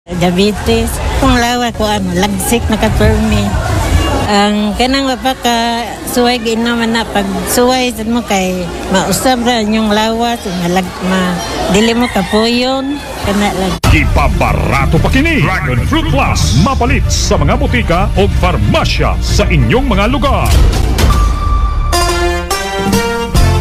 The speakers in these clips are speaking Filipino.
Diabetes, kung lawa ko lagsik nakapermi. Ang kanang mapaka suway ginaman na pag suway sa mo kay mausab ra yung lawas dili mo kapuyon kana lang. Ipabarato pa kini Dragon Fruit Plus mapalit sa mga butika o farmasya sa inyong mga lugar.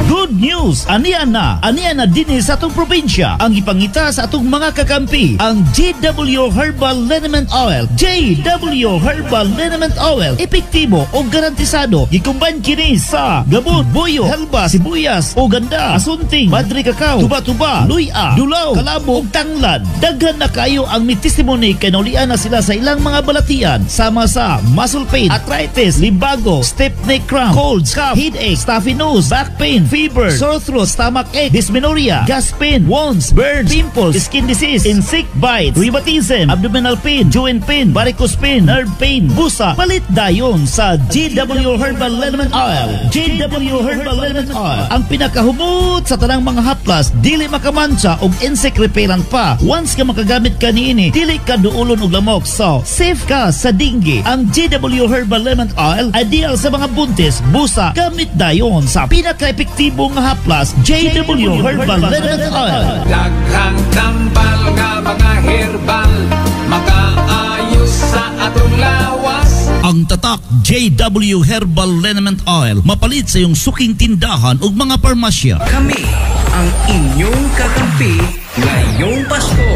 Good news! Aniya na din sa atong probinsya ang ipangita sa atong mga kakampi ang JW Herbal Liniment Oil. JW Herbal Liniment Oil epektibo o garantisado gikumban kini sa gabon, buyo, helba, sibuyas o ganda, asunting, madri kakao, tuba-tuba, luya, dulaw, kalabo ug tanglad. Daghan na kayo ang may testimony kay naulian na sila sa ilang mga balatian sama sa muscle pain, arthritis, libago, stiff neck cramp, colds, cough, headache, stuffy nose, back pain, fever, sore throat, stomach ache, dysmenorrhea, gas pain, wounds, burns, pimples, skin disease, insect bites, rheumatism, abdominal pain, joint pain, varicose pain, nerve pain, busa. Palit dayon sa JW Herbal Liniment Oil. JW Herbal Liniment Oil ang pinakahumot sa tanang mga haplas, dili makamansa og insect repellent pa. Once ka makagamit ka niini, dili ka duulon og lamok. So, safe ka sa dengue. Ang JW Herbal Liniment Oil ideal sa mga buntis, busa. Gamit dayon sa pinaka-epektibong haplas, JW Herbal Liniment Oil. Daghang tambal nga mga herbal makaayos sa atong lawas. Ang tatak JW Herbal Liniment Oil mapalit sa iyong suking tindahan ug mga parmasya. Kami ang inyong kakampi ngayong Pasko.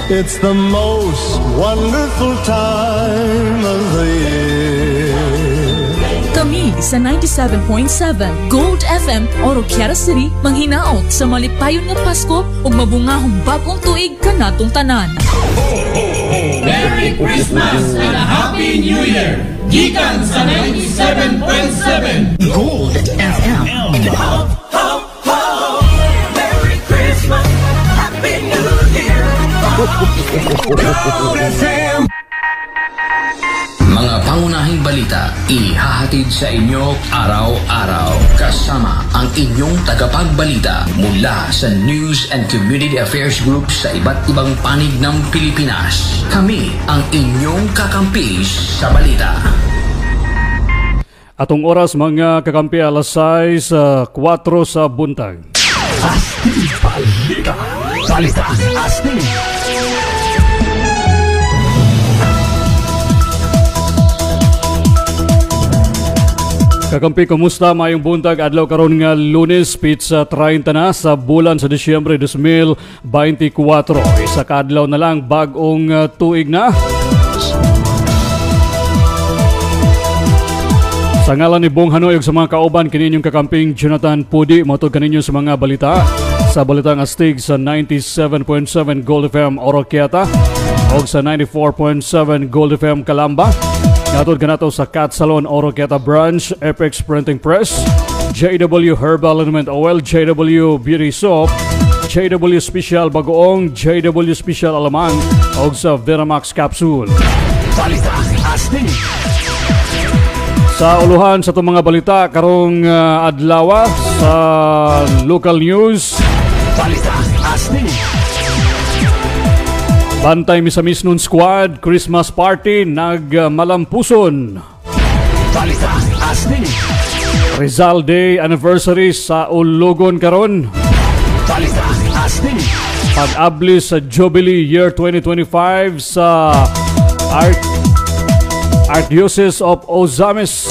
It's the most wonderful time of the year. Kami sa 97.7 Gold FM Oroquiara City manghinaot sa malipayon nga Pasko ug mabungahong bagong tuig kanatong tanan. Merry Christmas and a Happy New Year! Gikan sa 97.7 Gold FM. Ho, ho, ho! Merry Christmas! Happy New Year! Gold FM! Mga pangunahing balita ihahatid sa inyo araw-araw kasama ang inyong tagapagbalita mula sa News and Community Affairs Group sa iba't ibang panig ng Pilipinas. Kami ang inyong kakampi sa balita. Atong oras mga kakampi alas 6, 4 sa buntag. Astig Balita. Balita Astig. Kakampi, kumusta? Mayong buntag adlaw karon nga Lunes, pizza 30 na sa bulan sa Disyembre 2024. Isa ka adlaw na lang bagong tuig na. Sa ngalan ni Bong Hanoy ug sa mga kauban kininyong kakamping Jonathan Pudi matod kaninyo sa mga balita sa Balitang Astig sa 97.7 Gold FM Oroquieta ug sa 94.7 Gold FM Calamba. Natod kanato sa Cat Salon Oroquieta Branch, Apex Printing Press, JW Herbal Liniment Oil, JW Beauty Soap, JW Special Bagoong, JW Special Alamang ug sa Veramax Capsule. Balita Astig. Sa uluhan sa itong mga balita karong adlaw sa local news. Balita Astig. Bantay Misamis nun Squad Christmas Party nagmalampuson. Balita Astig. Rizal Day Anniversary sa Ulugon karon. Balita Astig. Pag-abli sa Jubilee Year 2025 sa Archdiocese of Ozamis.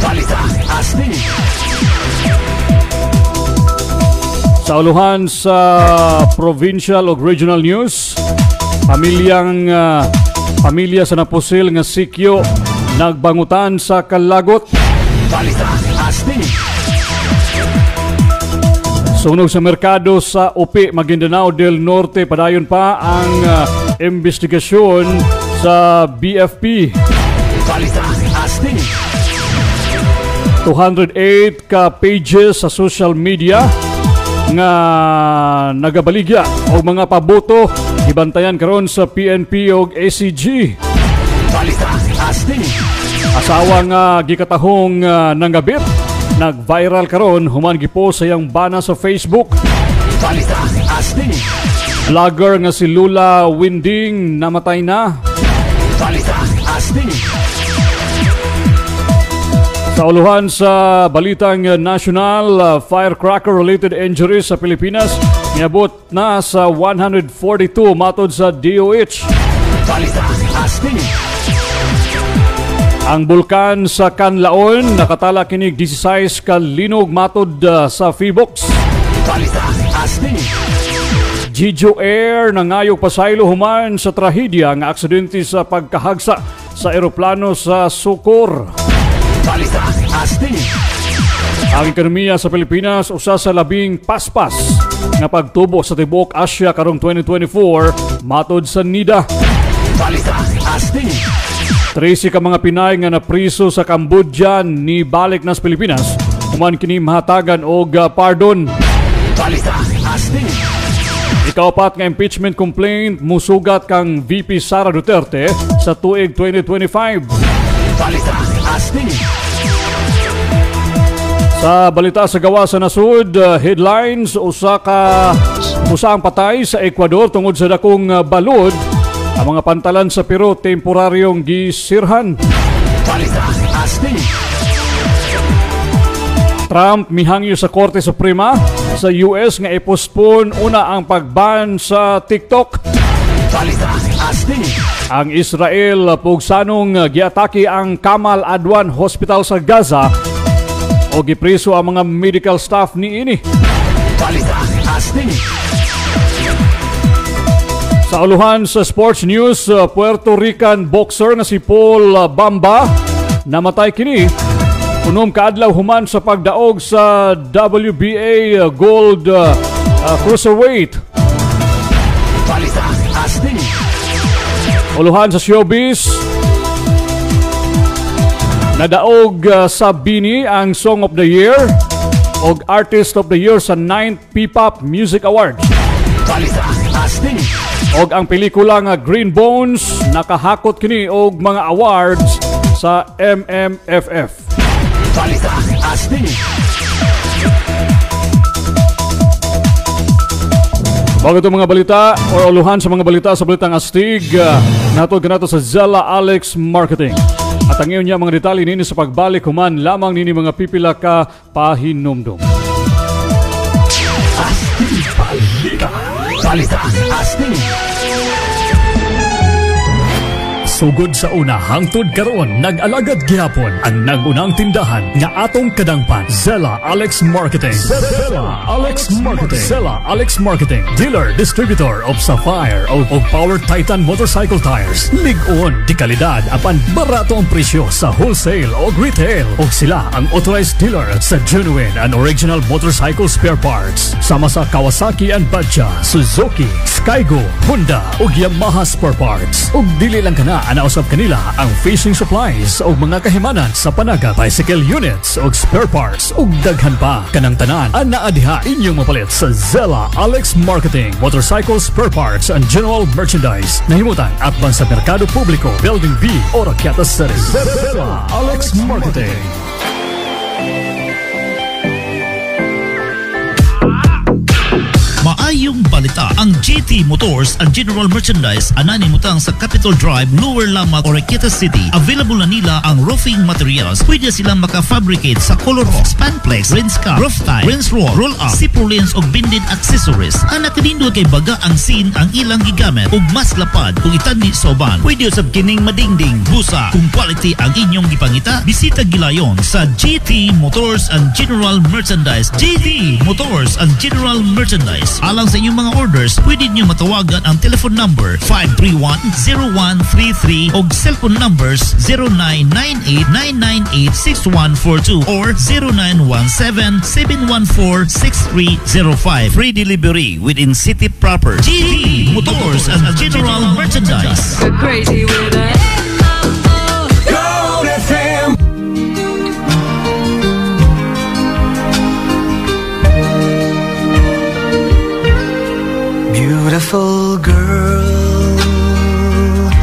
Balita Astig. Sa uluhan sa provincial o regional news, pamilya sa napusil nga sikyo nagbangutan sa Kalagot. Balita Astig. Sunog sa merkado sa Upi, Maguindanao del Norte, padayon pa ang investigasyon sa BFP. Balita Astig. 208 ka pages sa social media nga nagabaligya og mga paboto ibantayan karon sa PNP ug ACG. Balita Astig. Asawa nga gikatahong nanggabit nag-viral karon human gipost sa iyang bana sa Facebook. Balita Astig. Vlogger nga si Lula Winding namatay na. Sa uluhan sa balitang national, firecracker-related injuries sa Pilipinas niabot na sa 142 matod sa DOH. Ang bulkan sa Canlaon nakatala kinig 16 ka linog matod sa Feebox. Jeju Air nangayog pasaylo human sa trahedya nga aksidente sa pagkahagsa sa eroplano sa Sukor. Ang ekonomiya sa Pilipinas usa sa labing paspas nga pagtubo sa tibuok Asia karong 2024 matod sa NIDA. 13 ka mga Pinay nga napriso sa Cambodia ni balik na sa Pilipinas human kini mahatagan og pardon. Ikaapat nga impeachment complaint musugat kang VP Sara Duterte sa tuig 2025. Sa balita sa gawa sa nasud, headlines, usa ang patay sa Ecuador tungod sa dakong balod. Ang mga pantalan sa Peru temporaryong gisirhan. Trump mihangyo sa Korte Suprema sa US nga i-postpone una ang pagban sa TikTok. Ang Israel pugsanong giatake ang Kamal Adwan Hospital sa Gaza o gipriso ang mga medical staff niini. Sa uluhan sa sports news, Puerto Rican boxer na si Paul Bamba namatay kini unom kaadlaw human sa pagdaog sa WBA Gold Cruiserweight. Uluhan sa showbiz, nadaog sa Bini ang Song of the Year o Artist of the Year sa 9th P-Pop Music Awards. O ang pelikula nga Green Bones nakahakot kini og mga awards sa MMFF. Bago itong mga balita o uluhan sa mga balita sa balitang astig, natod kanato sa Zella Alex Marketing. At ang iyon niya mga detalye nini sa pagbalik human lamang nini mga pipila ka pahinumdum. Sugod sa una hangtod karon nag-alagad gihapon ang nagunang tindahan nga atong kadangpan. Zella Alex Marketing. Zella Alex Marketing. Zella Alex Marketing. Dealer distributor of Sapphire o Power Titan motorcycle tires. Lig-on di kalidad apan barato ang presyo sa wholesale o retail. O sila ang authorized dealer sa genuine and original motorcycle spare parts. Sama sa Kawasaki and Badja, Suzuki, Skygo, Honda o Yamaha spare parts. O dili lang kana anausap kanila ang fishing supplies o mga kahimanan sa panaga, bicycle units o spare parts o daghan pa. Kanang tanan anaa diha inyong mapalit sa Zella Alex Marketing, motorcycle spare parts and general merchandise. Nahimutan at sa Merkado Publiko, Building B, Oroquieta City. Zella Alex Marketing. Maayong balita, ang GT Motors and General Merchandise ananimutang sa Capitol Drive, Lower Lamang, Oroquieta City. Available na nila ang roofing materials. Pwede silang maka-fabricate sa color rock, spanplex, rinse cap, roof tie, rinse roll, roll up, sipulins o binded accessories. Ang nakadindo kay baga ang scene ang ilang gigamit ug mas lapad kung itandi sa uban. Pwede usab kining madingding busa. Kung quality ang inyong gipangita, bisita gilayon sa GT Motors and General Merchandise. GT Motors and General Merchandise. Alang sa inyong mga orders, pwede niyo matawagan ang telephone number 531-0133 o cellphone numbers 0998-998-6142 or 0917-714-6305. Free delivery within city proper. GT Motors and General Merchandise. Crazy with a Gold FM. Beautiful girl.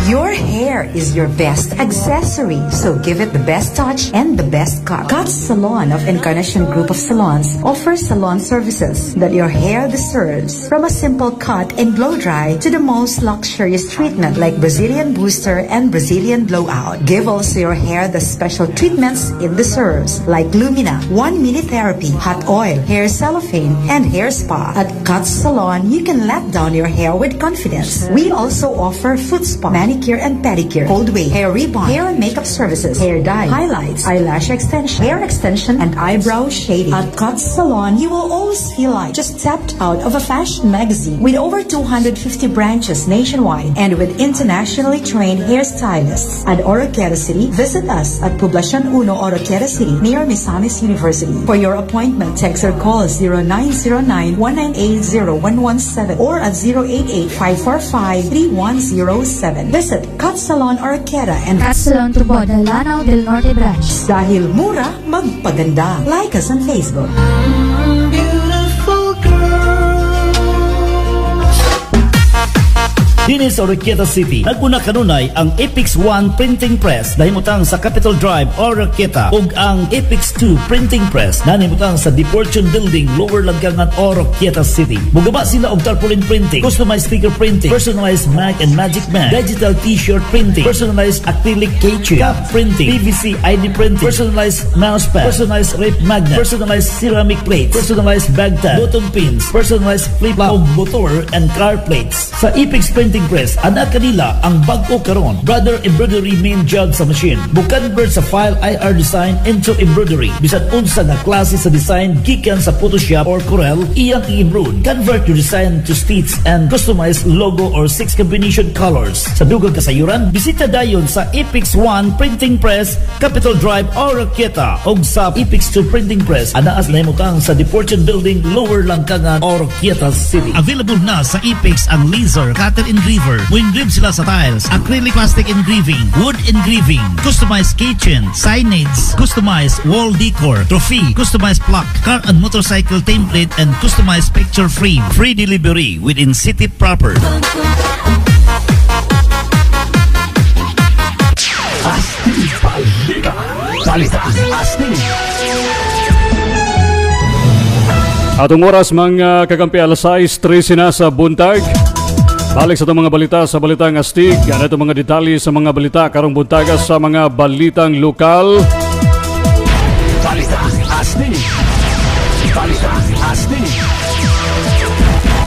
Your hair is your best accessory, so give it the best touch and the best cut. Cuts Salon of Encarnacion Group of Salons offers salon services that your hair deserves, from a simple cut and blow dry to the most luxurious treatment like Brazilian booster and Brazilian blowout. Give also your hair the special treatments it deserves, like Lumina, 1-minute therapy, hot oil, hair cellophane, and hair spa. At Cuts Salon, you can let down your hair with confidence. We also offer foot spa, manicure and pedicure, cold wave, hair rebond, hair and makeup services, hair dye, highlights, eyelash extension, hair extension, and eyebrow shading. At Cuts Salon, you will always feel like just stepped out of a fashion magazine. With over 250 branches nationwide and with internationally trained hairstylists at Oroquieta City, visit us at Poblacion 1, Oroquieta City, near Misamis University. For your appointment, text or call 0909-198-0117 or at 088-545-3107. Visit Cuts Salon Oroquieta and Cuts Salon Tuboda, Lanao del Norte Branch. Dahil mura, magpaganda. Like us on Facebook. Dini sa Oroquieta City, naguna kanunay ang Epix 1 Printing Press nahimutang sa Capitol Drive, Oroquieta, ug ang Epix 2 Printing Press nahimutang sa Deportion Building, Lower Langgangan, Oroquieta City. Mugaba sila og tarpaulin printing, customized sticker printing, personalized Mag and Magic Man, digital t-shirt printing, personalized acrylic keychain, cap printing, PVC ID printing, personalized mousepad, personalized rape magnet, personalized ceramic plates, personalized bag tag, button pins, personalized flip-flop motor and car plates. Sa Epix Printing Press, anak kanila ang bag-o karon, brother embroidery main job sa machine. Bukan sa file IR design into embroidery. Bisan unsa nga klase sa design gikan sa Photoshop or Corel, iyang i-embroid. Convert your design to stitch and customize logo or 6 combination colors. Sa dugang kasayuran, bisita dayon sa Epix 1 Printing Press, Capitol Drive, Oroquieta, og sa Epix 2 Printing Press, anaas na himutang sa Deportion Building, Lower Langgangan, Oroquieta City. Available na sa Epix ang laser cutter engraver. Mo-engrave sila sa tiles, acrylic plastic engraving, wood engraving, customized kitchen, signage, customized wall decor, trophy, customized plaque, car and motorcycle template, and customized picture frame. Free delivery within city proper. Atong oras mga kakampi, alas 6:13 na sa buntag. Balik sa itong mga balita sa Balitang Astig. Ano itong mga detalye sa mga balita karong buntagas sa mga balitang lokal. Balitang Astig. Balitang Astig.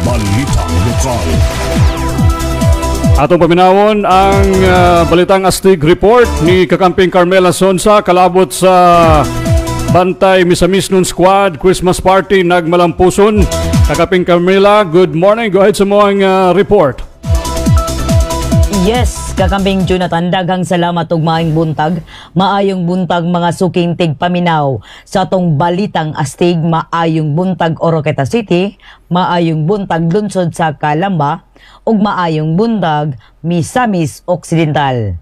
Balitang lokal. Atong paminawon ang Balitang Astig report ni Kakamping Carmela Sonsa kalabot sa Bantay Misamis nun Squad Christmas Party nagmalampuson. Kakaping Carmela, good morning. Go ahead sa mga report. Yes, Kakamping Jonathan, daghang salamat ug maayong buntag. Maayong buntag mga suking tigpaminaw sa atong Balitang Astig. Maayong buntag Oroquieta City, maayong buntag lungsod sa Calamba, ug maayong buntag Misamis Occidental.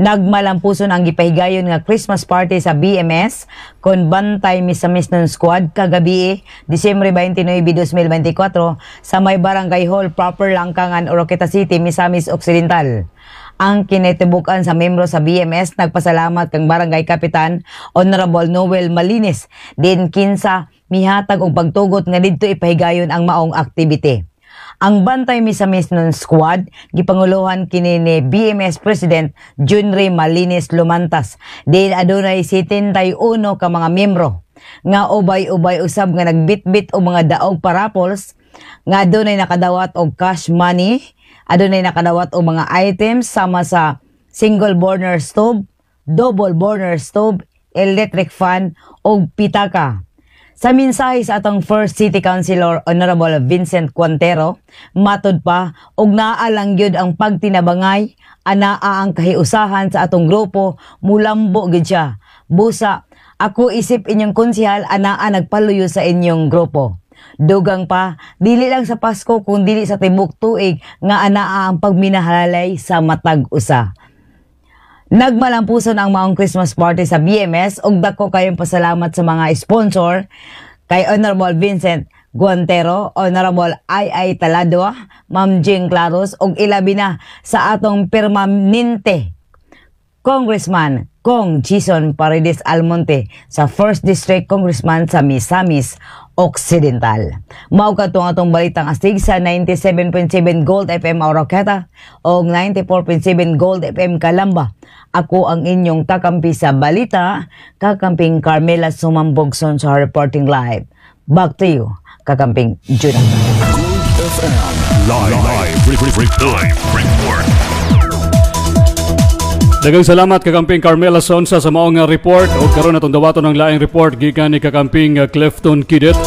Nagmalampuson ang gipahigayon nga Christmas party sa BMS kon Bantay Misamis nun Squad kagabi, Disyembre 29, 2024 sa may Barangay Hall proper Langgangan, Oroquieta City, Misamis Occidental. Ang kinitibukan sa membro sa BMS nagpasalamat kang Barangay Kapitan Honorable Noel Malines din kinsa mihatag og pagtugot nga didto ipahigayon ang maong activity. Ang Bantay Misamis nun Squad gipanguluhan kini ni BMS President Junry Malines Lumantas. Din adunay 71 ka mga miyembro nga ubay-ubay usab nga nagbitbit og mga daog parapols nga adunay nakadawat og cash money, adunay nakadawat og mga items sama sa single burner stove, double burner stove, electric fan og pitaka. Sa mensahe sa atong First City Councilor Honorable Vincent Cuantero, matud pa og naalang gyud ang pagtinabangay anaa ang kahiusahan sa atong grupo mulambo gyud siya. Busa, ako isip inyong konsehal anaa nagpaluyo sa inyong grupo. Dugang pa, dili lang sa Pasko kung dili sa tibok tuig nga anaa ang pagminahalalay sa matag usa. Nagmalampuson ang maong Christmas party sa BMS ug dako kayong pasalamat sa mga sponsor kay Honorable Vincent Cuantero, Honorable I.I. Talado, Ma'am Jing Claros ug ilabi na sa atong permanente Congressman Kong Jason Paredes Almonte sa 1st District Congressman sa Misamis Occidental. Mao kadtong atong balitang astig sa 97.7 Gold FM Oroqueta o 94.7 Gold FM Calamba. Ako ang inyong kakampi sa balita, kakamping Carmela Sumambogson sa reporting live. Back to you, kakamping Judah. Gold FM live report. Daghang salamat kakamping Carmela Sonsa sa maong report o karon natong dawaton ng laing report gikan ni kakamping Clifton Kidet.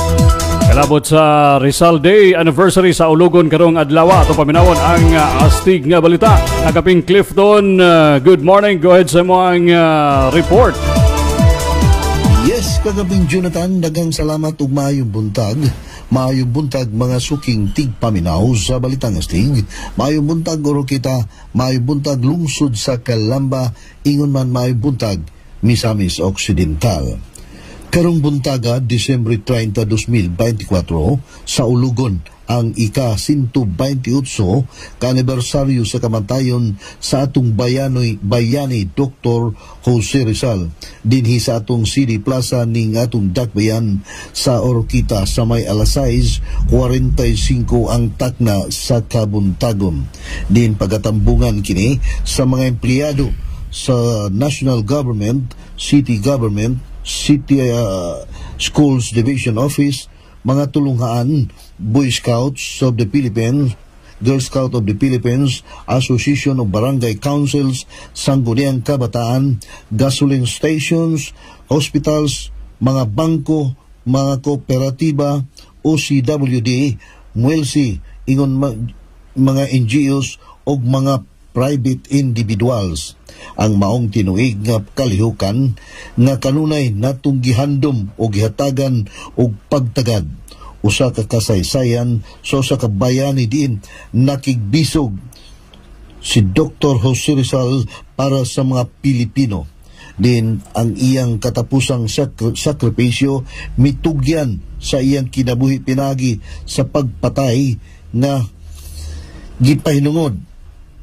Kalabot sa Rizal Day anniversary sa Ulugon karong adlaw ato paminawon ang astig nga balita. Kakamping Clifton, good morning. Go ahead sa maong report. Yes, kakamping Jonathan, daghang salamat ug maayong buntag. Maayong buntag mga suking tigpaminaw sa balitang astig. Maayong buntag Oroqueta, maayong buntag lungsod sa Calamba, ingon man maayong buntag Misamis Occidental. Karong buntaga, Disyembre 30, 2024, sa Ulugon ang ika-128 ka-anibersaryo sa kamatayon sa atong bayani Dr. Jose Rizal dinhi sa atong CD Plaza ning atong dakbayan sa Oroqueta sa may alas 6:45 ang takna sa kabuntagon. Din pagatambungan kini sa mga empleyado sa national government, city government, city schools division office, mga tulunghaan, Boy Scouts of the Philippines, Girl Scout of the Philippines, Association of Barangay Councils, Sangguniang Kabataan, gasoline stations, hospitals, mga bangko, mga kooperatiba, OCWD, MUELSI, ingon mga NGOs o mga private individuals. Ang maong tinuig nga kalihukan nga kanunay natong gihandom o gihatagan og pagtagad usa ka kasaysayan so sa kabayani din nakigbisog si Dr. Jose Rizal para sa mga Pilipino. Din ang iyang katapusang sakripisyo mitugyan sa iyang kinabuhi pinagi sa pagpatay nga gipahinungod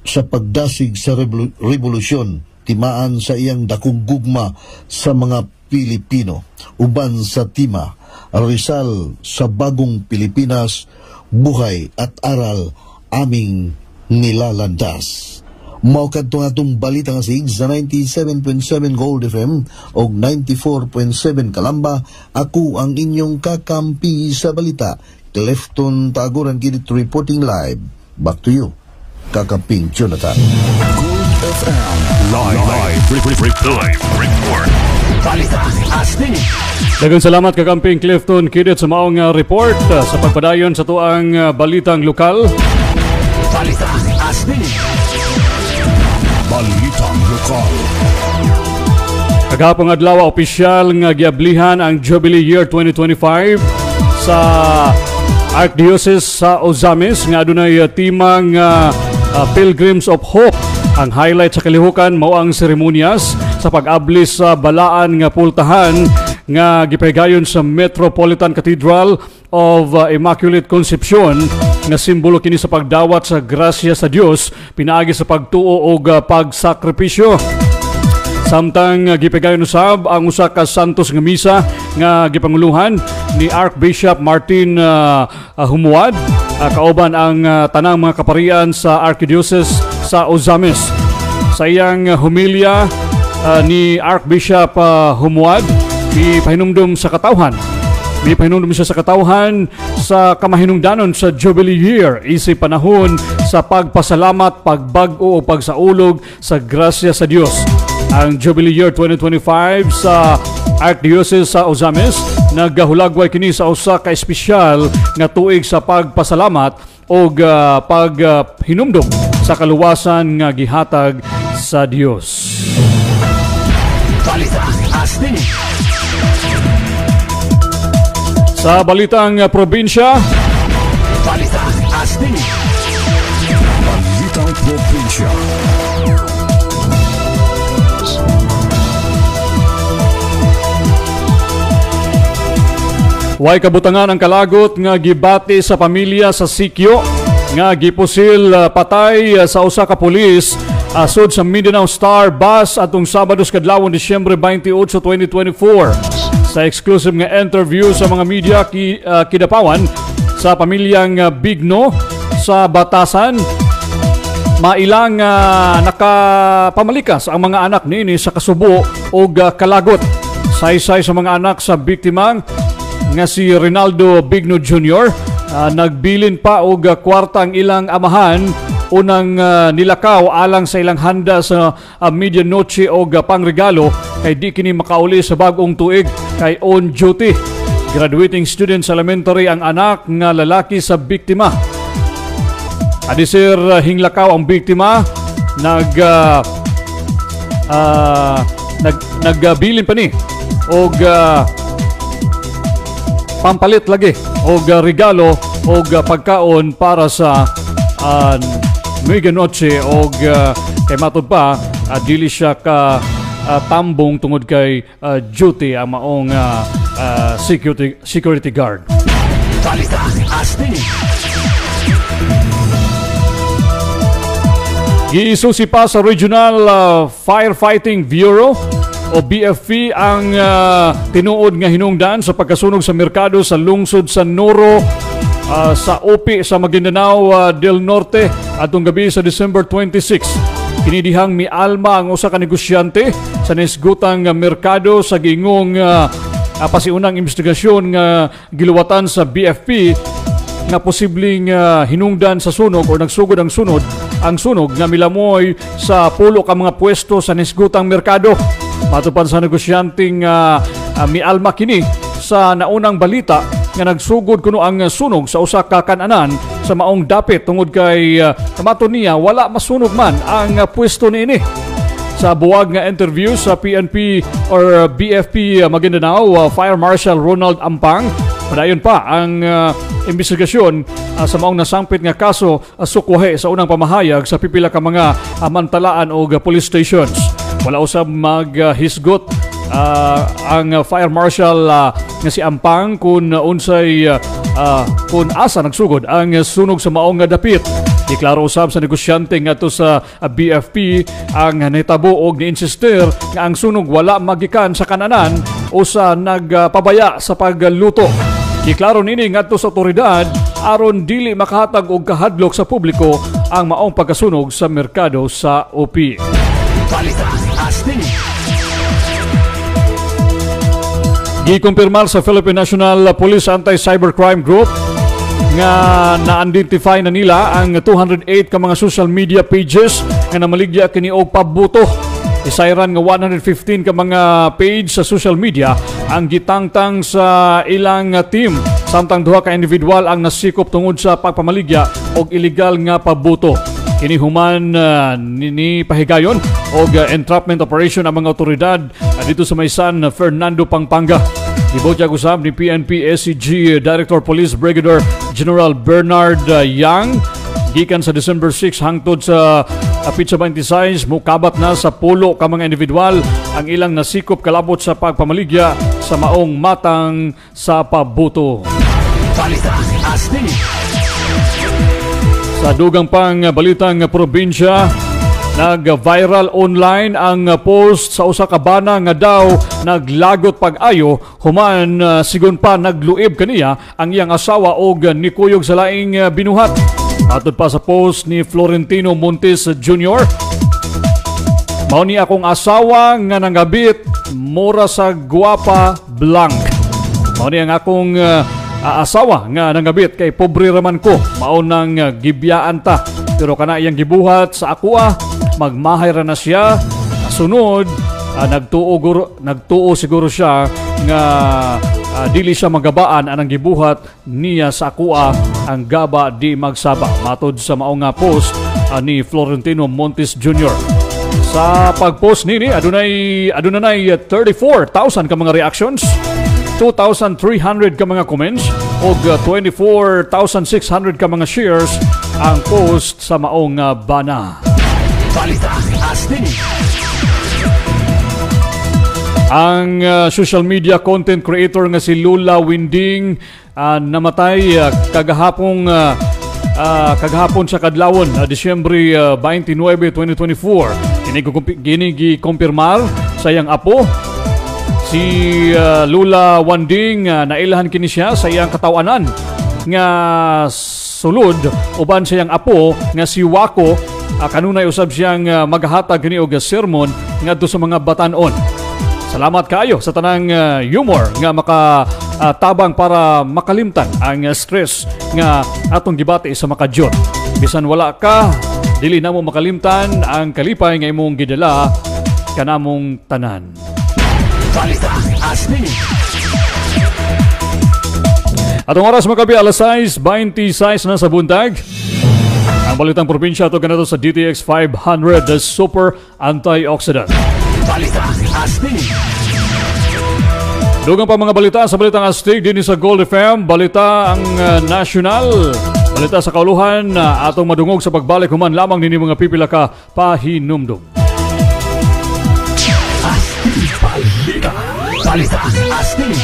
sa pagdasig sa revolusyon timaan sa iyang dakong gugma sa mga Pilipino uban sa Tima. Rizal sa bagong Pilipinas, buhay at aral aming nilalandas. Mao kadtong atong balita nga sig sa 97.7 Gold FM o 94.7 Calamba. Ako ang inyong kakampi sa balita, Clifton Taguran Kidet reporting live. Back to you, kakamping Jonathan. Gold FM live report. Balita astig. Daghang salamat kakamping Clifton Kidet sa maong report sa pagpadayon sa tuang balitang lokal. Balita astig. Balitang lokal. Kagahapong adlaw opisyal nga giablihan ang Jubilee Year 2025 sa Archdiocese sa Ozamis nga adunay timang Pilgrims of Hope. Ang highlight sa kalihukan mao ang seremonyas sa pag-ablis sa balaan nga pultahan nga gipahigayon sa Metropolitan Cathedral of Immaculate Conception nga simbolo kini sa pagdawat sa grasya sa Dios pinaagi sa pagtuo og pagsakripisyo. Samtang gipahigayon usab ang usa ka santos nga misa nga gipanguluhan ni Archbishop Martin Humuad kauban ang tanang mga kaparian sa Archdiocese sa Ozamis. Sa iyang humilya ni Archbishop Humuad, ipahinumdum sa katawhan. Ipahinumdum siya sa katawhan sa kamahinungdanon sa Jubilee Year isip panahon sa pagpasalamat, pagbag-o o pagsaulog sa grasya sa Dios. Ang Jubilee Year 2025 sa Archdiocese sa Ozamis nagahulagway kini sa usa ka espesyal nga tuig sa pagpasalamat o paghinumdum sa kaluwasan nga gihatag sa Dios. Balita astig. Sa balitang probinsya, Balita astig. Balitang probinsya. way kabutangan ang kalagot nga gibati sa pamilya sa Sikyo nga gipusil patay sa usa ka pulis Asod sa Mindanao Star Bus atong Sabado sa kadlawon Disyembre 28, 2024. Sa exclusive nga interview sa mga media kidapawan sa pamilyang Bigno sa Batasan, mailang nakapamalikas ang mga anak nini sa Kasubo o Kalagot. Saysay sa mga anak sa biktima nga si Rinaldo Bigno Jr. Nagbilin pa og kwarta ang ilang amahan unang nilakaw alang sa ilang handa sa medianoche o pangregalo kay di kini makauli sa bagong tuig kay on duty. Graduating student sa elementary ang anak nga lalaki sa biktima. Adisir hinglakaw ang biktima, nagbilin pa ni og pampalit lagi og regalo og pagkaon para sa mega noche og kay matod pa dili siya ka tambong tungod kay duty ang maong security guard. Balita Astig. Giisusi pa sa Regional Firefighting Bureau o BFP ang tinuod nga hinungdan sa pagkasunog sa merkado sa lungsod sa Noro sa OP sa Maguindanao del Norte atong gabi sa December 26. Kinidihang mialma ang usa ka negosyante sa nisgutang merkado sa giingong pasiunang investigasyon nga giluwatan sa BFP nga posibleng hinungdan sa sunog o nagsugod ang sunog nga milamoy sa pulo ka mga pwesto sa nisgutang merkado. Matupad sa negosyanteng mialma kini sa naunang balita nga nagsugod kuno ang sunog sa usa ka kananan sa maong dapit tungod kay kamaton niya wala masunog man ang pwesto niini. Sa buwag nga interview sa PNP or BFP Maguindanao, Fire Marshal Ronald Ampang, padayon pa ang investigasyon sa maong nasampit nga kaso sukwahe sa unang pamahayag sa pipila ka mga mantalaan o police stations. Wala usab maghisgot ang Fire Marshal nga si Ampang kung unsay kung asa nagsugod ang sunog sa maong dapit. Deklaro usab sa negosyante ngadto sa BFP ang nahitabo og ni-insister nga ang sunog wala magikan sa kananan o sa nagpabaya sa pagluto. Deklaro nini ngadto sa otoridad aron dili makahatag og kahadlok sa publiko ang maong pagkasunog sa merkado sa OP. Balita Astig. Gikumpirmar sa Philippine National Police Anti-Cybercrime Group nga na-identify na nila ang 208 ka mga social media pages nga namaligya kini og pabuto. Isayran nga 115 ka mga page sa social media ang gitangtang sa ilang team, samtang duha ka individual ang nasikop tungod sa pagpamaligya og illegal nga pabuto. Kini human ni pahigayon og entrapment operation ang mga otoridad dito sa Maysan Fernando Pampanga. Ibotya usab ni PNP SCG Director Police Brigadier General Bernard Yang gikan sa December 6 hangtod sa Pizza 26 mukabat na sa pulo ka mga individual ang ilang nasikop kalabot sa pagpamaligya sa maong matang sa pabuto. Balita Astig. Sa dugang pang balitang probinsya, nag-viral online ang post sa usa ka bana nga daw naglagot pag-ayo human sigon pa nagluib kaniya ang iyang asawa og nikuyog sa laing binuhat. Atod pa sa post ni Florentino Montes Jr., mao ni akong asawa nga nangabit mura sa guwapa blank. Mao ni ang akong asawa nga nangabit kay pobre raman ko, mao nang gibiyaan ta, pero kana iyang gibuhat sa akoa magmahay ra na siya. Sunod nagtuo siguro siya nga dili siya magabaan anang gibuhat niya sa akoa ang gaba di magsaba. Matod sa mao nga post ni Florentino Montes Jr. Sa pagpost nini adunay 34,000 ka mga reactions, 2,300 ka mga comments o 24,600 ka mga shares ang post sa maong bana. Balita Astig. Ang social media content creator nga si Lula Winding namatay kagahapong kaghapon sa kadlawon, Disyembre 29, 2024. Ginigi-kumpirmar sa iyang apo si Lula Wanding, nailahan kini siya sa iyang katawanan nga sulod uban sa iyang apo nga si Wako. Kanunay usab siyang maghatag kini og sermon ngadto sa mga batan-on. Salamat kayo sa tanang humor nga makatabang para makalimtan ang stress nga atong gibati sa makadyon. Bisan wala ka, dili na mo makalimtan ang kalipay nga imong gidala kanamong tanan. Balita Asnini. Atong oras magabi alas 6:26 na sa buntag. Ang balitang probinsya ito ganito sa DTX 500, the super antioxidant. Balita Asnini. Dugang pa mga balita sa Balitang Astig din sa Gold FM. Balita ang national. Balita sa kauluhan atong madungog sa pagbalik human lamang nini mga pipila ka pahinumdum. Balita. Balita Asnini.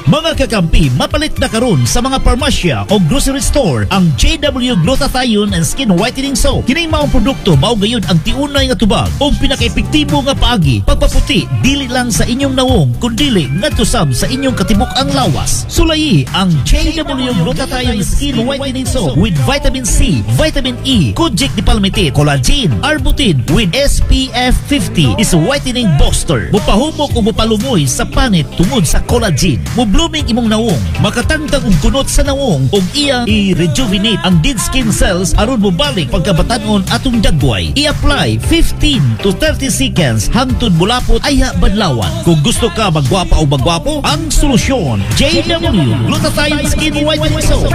Mga kakampi, mapalit na karon sa mga parmasya o grocery store ang JW Glutathione and Skin Whitening Soap. Kining maong produkto mao gayud ang tiunay nga tubag o pinaka-epektibo nga paagi pagpaputi dili lang sa inyong nawong kundi ngadto sab sa inyong katibuk-ang lawas. Sulayi ang JW Glutathione Skin Whitening Soap with vitamin C, vitamin E, kojic dipalmitate, collagen, arbutin with SPF 50 is a whitening booster. Mupahumok o mupalumoy sa panit tungod sa collagen. Blooming imong nawong, makatangtang og kunot sa nawong ug iya i-rejuvenate ang dead skin cells aron mobalik pagkabatan-on atong dagway. I-apply 15 to 30 seconds hangtod mulapot aya badlawan. Kung gusto ka magwapa o magwapo, ang solusyon JW Glutathione Skin Whitening Soap.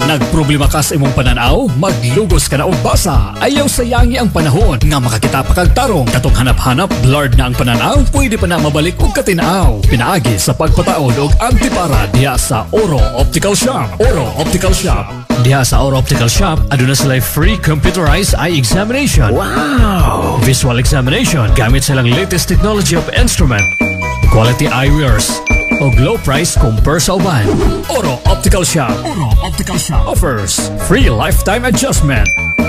Nagproblema ka sa imong pananaw? Maglugos ka na og basa. Ayaw sayangi ang panahon nga makakita pa kag tarong. Katong hanap-hanap, blurred na ang pananaw, pwede pa na mabalik og katinaw. Pinaagi sa pagpataod og antipara diha sa Oro Optical Shop. Oro Optical Shop. Diha sa Oro Optical Shop, aduna sila free computerized eye examination. Wow! Visual examination gamit silang latest technology of instrument. Quality eyewears o low price compare sa uban. Oro Optical Shop. Oro Optical Shop offers free lifetime adjustment,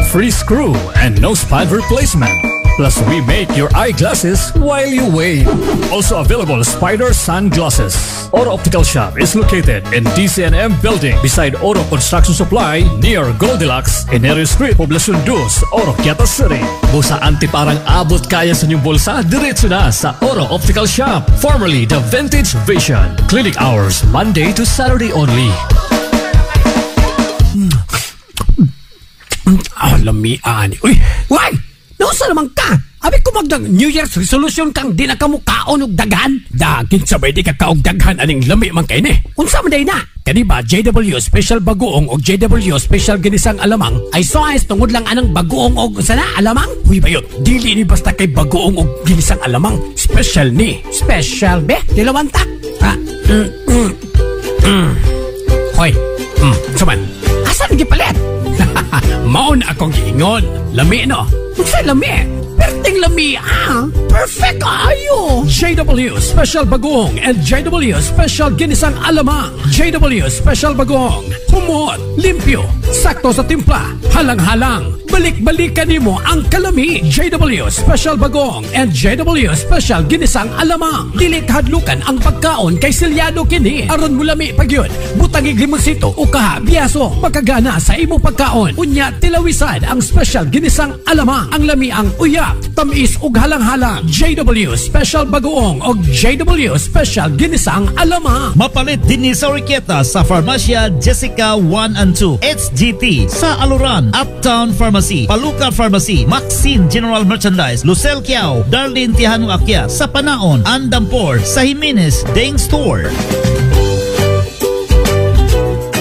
free screw and nose pad replacement. Plus, we make your eyeglasses while you wait. Also available Spider sunglasses. Oro Optical Shop is located in DCNM Building beside Oro Construction Supply near Goldilocks in Area Street, Poblacion 2, Oro, Quezon City. Busa antiparang abot kaya sa inyong bulsa, diretso na sa Oro Optical Shop, formerly the Vintage Vision. Clinic hours Monday to Saturday only. Lamian. Uy, why? Nausa naman ka? Abi ko magdang New Year's resolution kang di na kamukaon og daghan. Daging sabay di ka kaog daghan aning lami man kay ni. Unsa man day na? Kani ba JW Special Bagoong og JW Special Ginisang Alamang ay soas tungod lang anang bagoong og sana alamang? Huy bayot, dili ni basta kay bagoong og ginisang alamang. Special ni. Special be? Dilawanta? Ha? Hoy. Saman. Asan gipalit? Maon akong giingon. Lami no? Sa lami. Perting lami perfect ayo. JW Special Bagong and JW Special Ginisang Alamang. JW Special Bagong. Humot, limpyo, sakto sa timpla, halang-halang. Balik-balikan nimo ang kalami. JW Special Bagong and JW Special Ginisang Alamang. Dili kahadlukan ang pagkaon kay silyado kini. Aron mo lami pagyud. Butangig limonsito o kaha biyaso. Makagana sa imo pagkaon. Unya tilawisan ang Special Ginisang Alamang. Ang lami ang uyap, tamis ug halang-halang. JW Special Bagoong og JW Special Ginisang Alamang. Mapalit din ni sa Oriqueta sa Farmacia Jessica 1 and 2, HGT sa Aluran, Uptown Pharmacy, Paluca Pharmacy, Maxine General Merchandise, Lucel Kiao, Darlene Tihano Akia sa Panaon, Andampor sa Jimenez Deng Store.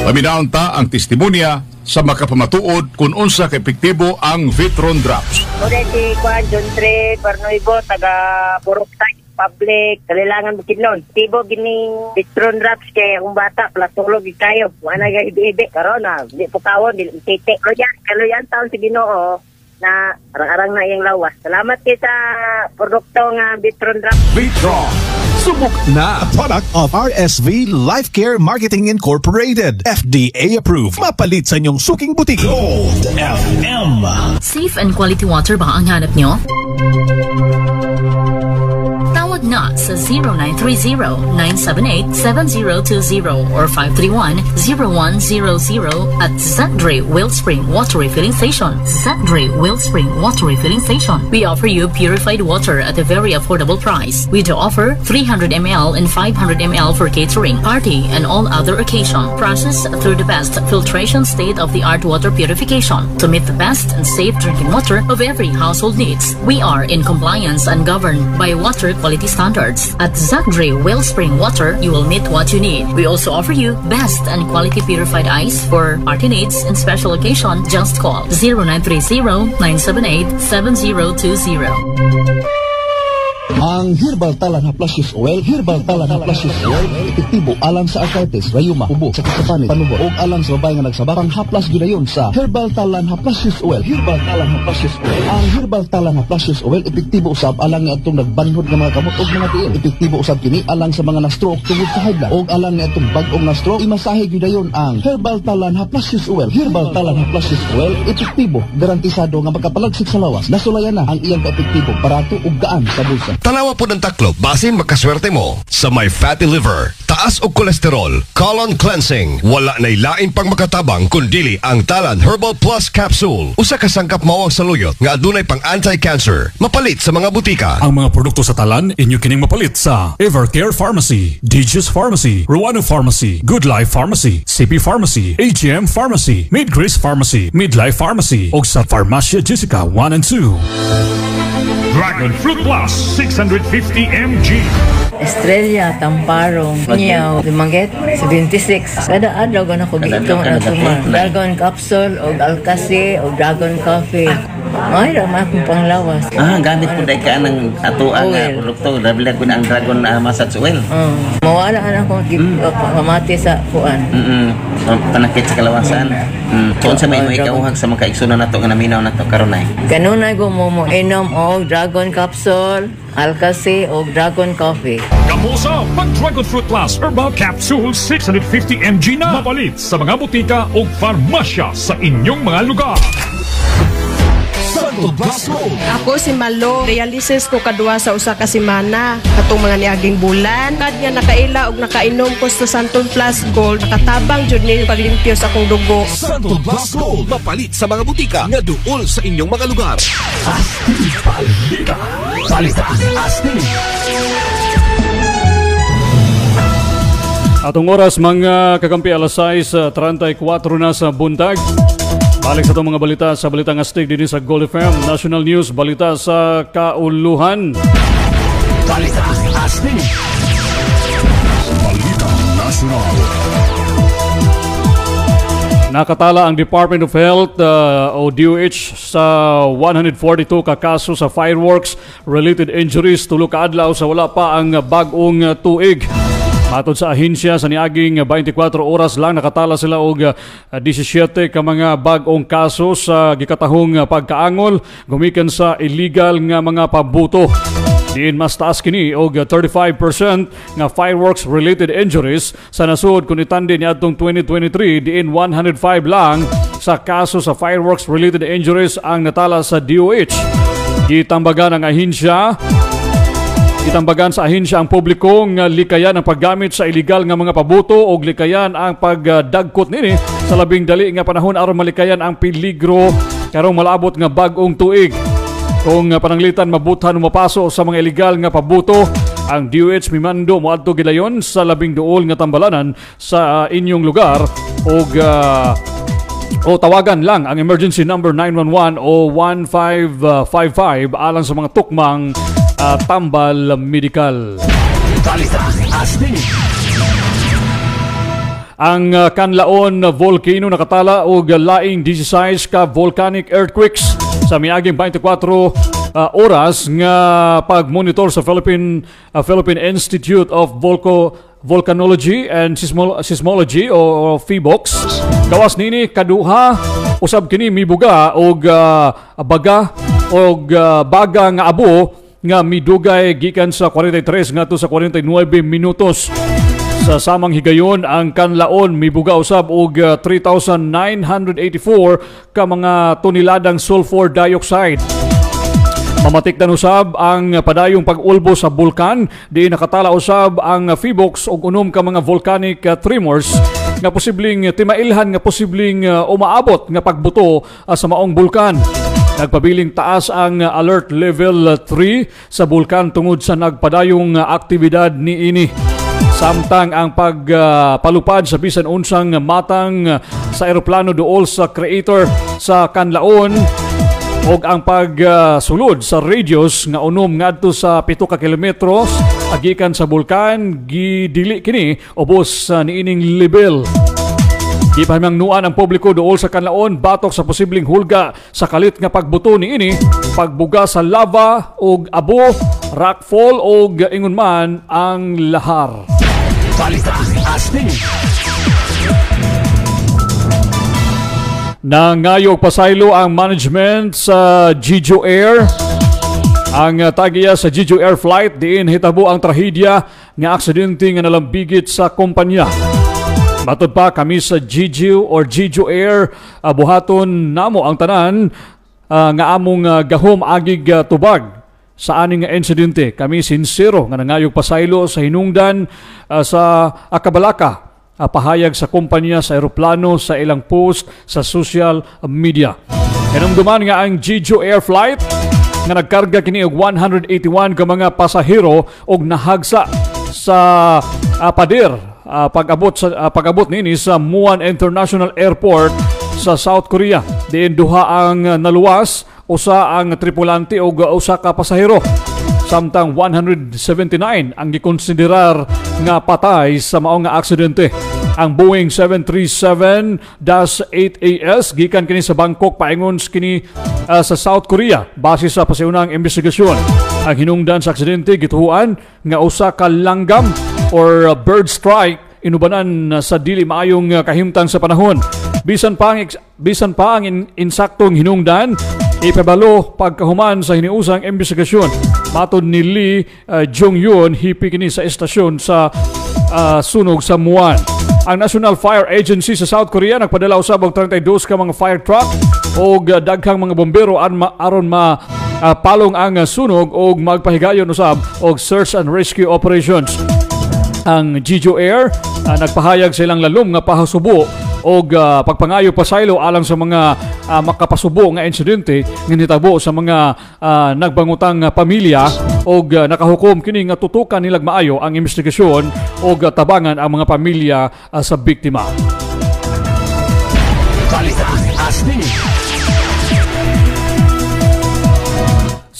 Paminaon ta ang testimonya sa makapamatuod kung unsa ka epektibo ang Vitron Drops. Muna si Juan John Tre Parnoibo, taga Purok Public, kailangan bukidnon. Tibo gining Vitron Drops kay akong bata, plus tulog kayo. Wala nga ibi-ibi. Karoon na, di po kawon, di titi. Kaloyan taon si Ginoo na arang-arang na iyang lawas. Salamat kayo sa produkto nga Vitron Drops. Vitron, Subok na. A product of RSV Life Care Marketing Incorporated. FDA approved. Mapalit sa inyong suking butik. Gold FM. Safe and quality water ba ang hanap nyo? Tawag na sa 0930-978-7020 or 531-0100 at Zandre Wellspring Water Refilling Station. Zandre Wellspring Water Refilling Station. We offer you purified water at a very affordable price. We do offer 300 ml and 500 ml for catering, party, and all other occasion. Processed through the best filtration state-of-the-art water purification to meet the best and safe drinking water of every household needs. We are in compliance and governed by water quality standards. At Zandre Wellspring Water, you will meet what you need. We also offer you best and quality purified ice for party needs and special occasion. Just call 0930-978-7020. Ang Herbal Talan Haplashes Oil, Herbal Talan Haplashes Oil, epektibo alang sa arthritis, rayuma, ubo, sakit sa panit, panubo, o alang sa babae nga nagsabak, pang haplas ginayon sa Herbal Talan Haplashes Oil, Herbal Talan Haplashes Oil. Ang Herbal Talan Haplashes Oil, epektibo usab alang nga itong nagbanhod ng mga kamot o mga tiil. Epektibo usab kini alang sa mga na-stroke tungod sa high blood, o alang nga itong bagong na-stroke, imasahe ginayon ang Herbal Talan Haplashes Oil, Herbal Talan Haplashes Oil, epektibo, garantisado nga magkapalagsik sa lawas. Nasulayan na ang iyang ka-epektibo parato ug gaan sa bulsa. Tanawa po ng taklo, basin makaswerte mo sa may fatty liver, taas og kolesterol, colon cleansing, wala na ilain pang makatabang kundili ang Talan Herbal Plus Capsule. Usa ka sangkap mawag sa luyot nga adunay pang anti-cancer. Mapalit sa mga butika. Ang mga produkto sa Talan inyo kining mapalit sa Evercare Pharmacy, Digis Pharmacy, Ruano Pharmacy, Good Life Pharmacy, CP Pharmacy, AGM Pharmacy, Midgrace Pharmacy, Midlife Pharmacy, ug sa Pharmacia Jessica 1 and 2. Dragon Fruit Plus 650 mg. Estrella, Tamparong, Niyaw, Dumanggit, 76. Kada adlaw ko na ko gitong natumar. Dragon Capsule, o Alcasi, o Dragon Coffee. May ramah kong panglawas. Gamit po dahil ka ng atuang produkto. Labilag ko na ang Dragon Massage Oil. Mawala na akong pamati sa kuan. Panakit sa kalawasan. Kung sa may ikauhag sa mga kaigsunan na ito, nga naminaw na ito, karunay. Kanunay ko mo inom o Dragon Capsule, Alcasi, o Dragon Coffee. Kamusa, pag-Dragon Fruit Plus Herbal Capsule 650 mg na. Mapalit sa mga butika o farmasya sa inyong mga lugar. Santo Blasco. Ako si Malo. Dialysis ko kadua sa usa ka semana. Katong mga niaging bulan. Kad nga nakaila og nakainom ko sa Santo Plus Gold. Nakatabang jud ni paglimpyo sa akong dugo. Santo Blasco. Mapalit sa mga butika nga duol sa inyong mga lugar. Astig Balita. Balita Astig. Atong oras mga kakampi, alas 6:34 na sa buntag. Balik sa itong mga balita sa Balitang Astig din sa Gold FM. National News, balita sa kauluhan. Balita Astig. Balita Nasional. Nakatala ang Department of Health o DOH sa 142 ka kaso sa fireworks-related injuries tulo ka adlaw sa wala pa ang bag-ong tuig. Matod sa ahinsya, sa niaging 24 oras lang nakatala sila og 17 ka mga bag-ong kaso sa gikatahong pagkaangol gumikan sa illegal nga mga pabuto. Diin mas taas kini og 35% nga fireworks related injuries sa nasud kun itandi niadtong 2023, diin 105 lang sa kaso sa fireworks related injuries ang natala sa DOH. Gitambagan sa ahinsya ang publiko nga likayan ang paggamit sa illegal nga mga pabuto o likayan ang pagdagkot nini sa labing dali nga panahon aron malikayan ang peligro karong malabot nga bag-ong tuig. Kung pananglitan mabutan o mapaso sa mga illegal nga pabuto, ang DOH mimando moadto gidayon sa labing duol nga tambalanan sa inyong lugar o tawagan lang ang emergency number 911 o 1555 alang sa mga tukmang tambal medikal. Ang Kanlaon volcano nakatala og laing 16 ka volcanic earthquakes sa miaging 24 oras nga pagmonitor sa Philippine Institute of Volcanology and Seismology o PHIVOLCS. Gawas nini kaduha usab kini mibuga og baga og baga nga abo nga midugay gikan sa 43 ngadto sa 49 minutos. Sa samang higayon, ang kanlaon mibuga usab og 3,984 ka mga toneladang sulfur dioxide. Mamatik na usab ang padayong pag-ulbo sa bulkan, di nakatala usab ang PHIVOLCS og unom ka mga volcanic tremors nga posibleng timailhan nga posibleng umaabot nga pagbuto sa maong bulkan. Nagpabiling taas ang alert level 3 sa bulkan tungod sa nagpadayong aktibidad niini. Samtang ang pagpalupad sa bisan unsang matang sa eroplano duol sa crater sa kanlaon og ang pagsulod sa radius nga unom ngadto sa 7 ka kilometros agikan sa bulkan, gidili kini ubos sa niining level. Di pa himangnuan ang publiko duol sa kanlaon batok sa posibleng hulga sa kalit nga pagbuto niini, pagbuga sa lava og abo, rockfall og ingon man ang lahar. Balitaan Astig. Nangayog pasaylo ang management sa Jeju Air. Ang tagiya sa Jeju Air flight diin hitabo ang trahedya nga aksidente nga nalambigit sa kumpanya. Matod pa kami sa Jeju Air, buhaton namo ang tanan nga among gahom agig tubag sa aning insidente. Kami sincero nga nangayog pasaylo sa hinungdan sa Akabalaka, pahayag sa kumpanya sa eroplano sa ilang post sa social media. Hinumduman nga ang Jeju Air flight nga nagkarga kini og 181 ka mga pasahero og nahagsa sa pader pag-abot nini sa Muan International Airport sa South Korea. Diin duha ang naluwas, usa ang tripulante o usa ka pasahero. Samtang 179 ang gikonsiderar nga patay sa maong nga aksidente. Ang Boeing 737-8AS gikan kini sa Bangkok paingon kini sa South Korea base sa pasiunang investigasyon. Ang hinungdan sa aksidente gituhuan nga usa ka langgam or bird strike inubanan sa dili maayong kahimtang sa panahon. Bisan pa ang insaktong hinungdan, ipabalo pagkahuman sa hiniusang investigasyon. Matod ni Lee Jong-yun, hipi kini sa estasyon sa sunog sa Muan. Ang National Fire Agency sa South Korea nagpadala usab og 32 ka mga fire truck o daghang mga bombero aron palong ang sunog o magpahigayon usab og search and rescue operations. Ang Jeju Air nagpahayag sa ilang lalom nga pahasubo o pagpangayo pasaylo alang sa mga makapasubo nga insidente nga nitabo sa mga nagbangutang pamilya o nakahukom kini nga tutukan nilag maayo ang investigasyon o tabangan ang mga pamilya sa biktima. Balitaan Astig.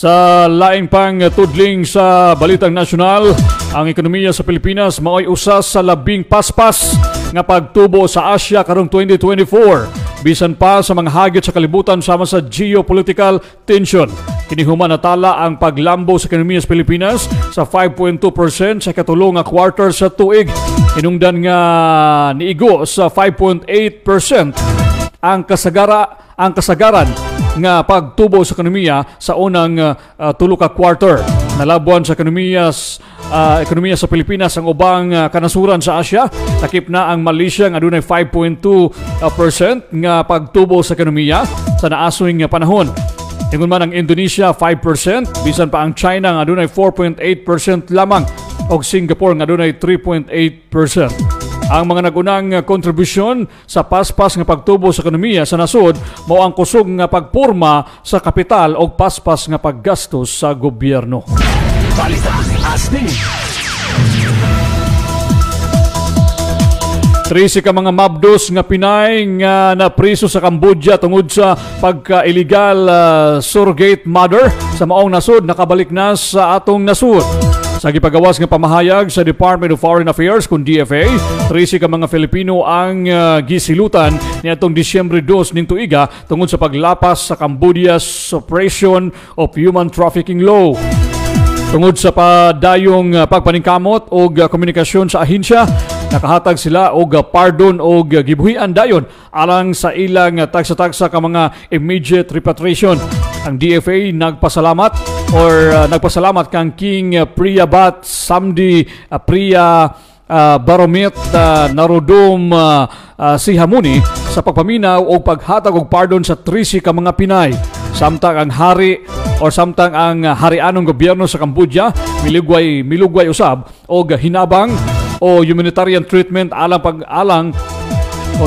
Sa laing pang tudling sa Balitang Nasyonal, ang ekonomiya sa Pilipinas mao'y usa sa labing paspas nga pagtubo sa Asia karong 2024. Bisan pa sa mga hagit sa kalibutan sama sa geopolitical tension. Kinihuman natala ang paglambo sa ekonomiya sa Pilipinas sa 5.2% sa katulong nga quarter sa tuig. Hinungdan nga niigo sa 5.8% ang kasagaran nga pagtubo sa ekonomiya sa unang tulo ka quarter. Nalabuan sa ekonomiya sa Pilipinas ang ubang kanasuran sa Asia. Takip na ang Malaysia nga adunay 5.2% nga pagtubo sa ekonomiya sa naaswing panahon. Ingon man ang Indonesia 5%, bisan pa ang China nga adunay 4.8% lamang og Singapore nga adunay 3.8%. Ang mga nagunang kontribusyon sa paspas nga pagtubo sa ekonomiya sa nasod mao ang kusog nga pagporma sa kapital o paspas nga paggastos sa gobyerno. Balitaan Astig. 13 ka mga mabdos nga Pinay nga napriso sa Cambodia tungod sa pagka-illegal surrogate mother sa maong nasod nakabalik na sa atong nasod. Sa gipagawas nga pamahayag sa Department of Foreign Affairs kung DFA, 13 ka mga Filipino ang gisilutan niadtong Disyembre 2 ning tuiga tungod sa paglapas sa Cambodia's Suppression of Human Trafficking Law. Tungod sa padayong pagpaningkamot o komunikasyon sa ahensya, nakahatag sila og pardon o gibuhian dayon alang sa ilang tagsa-tagsa ka mga immediate repatriation. Ang DFA nagpasalamat nagpasalamat kang King Priyabat Samdi Priya Baromit Narodom Sihamuni sa pagpaminaw o paghatag og pardon sa 13 ka mga Pinay. Samtang ang harianong gobyerno sa Cambodia milugway usab og hinabang o humanitarian treatment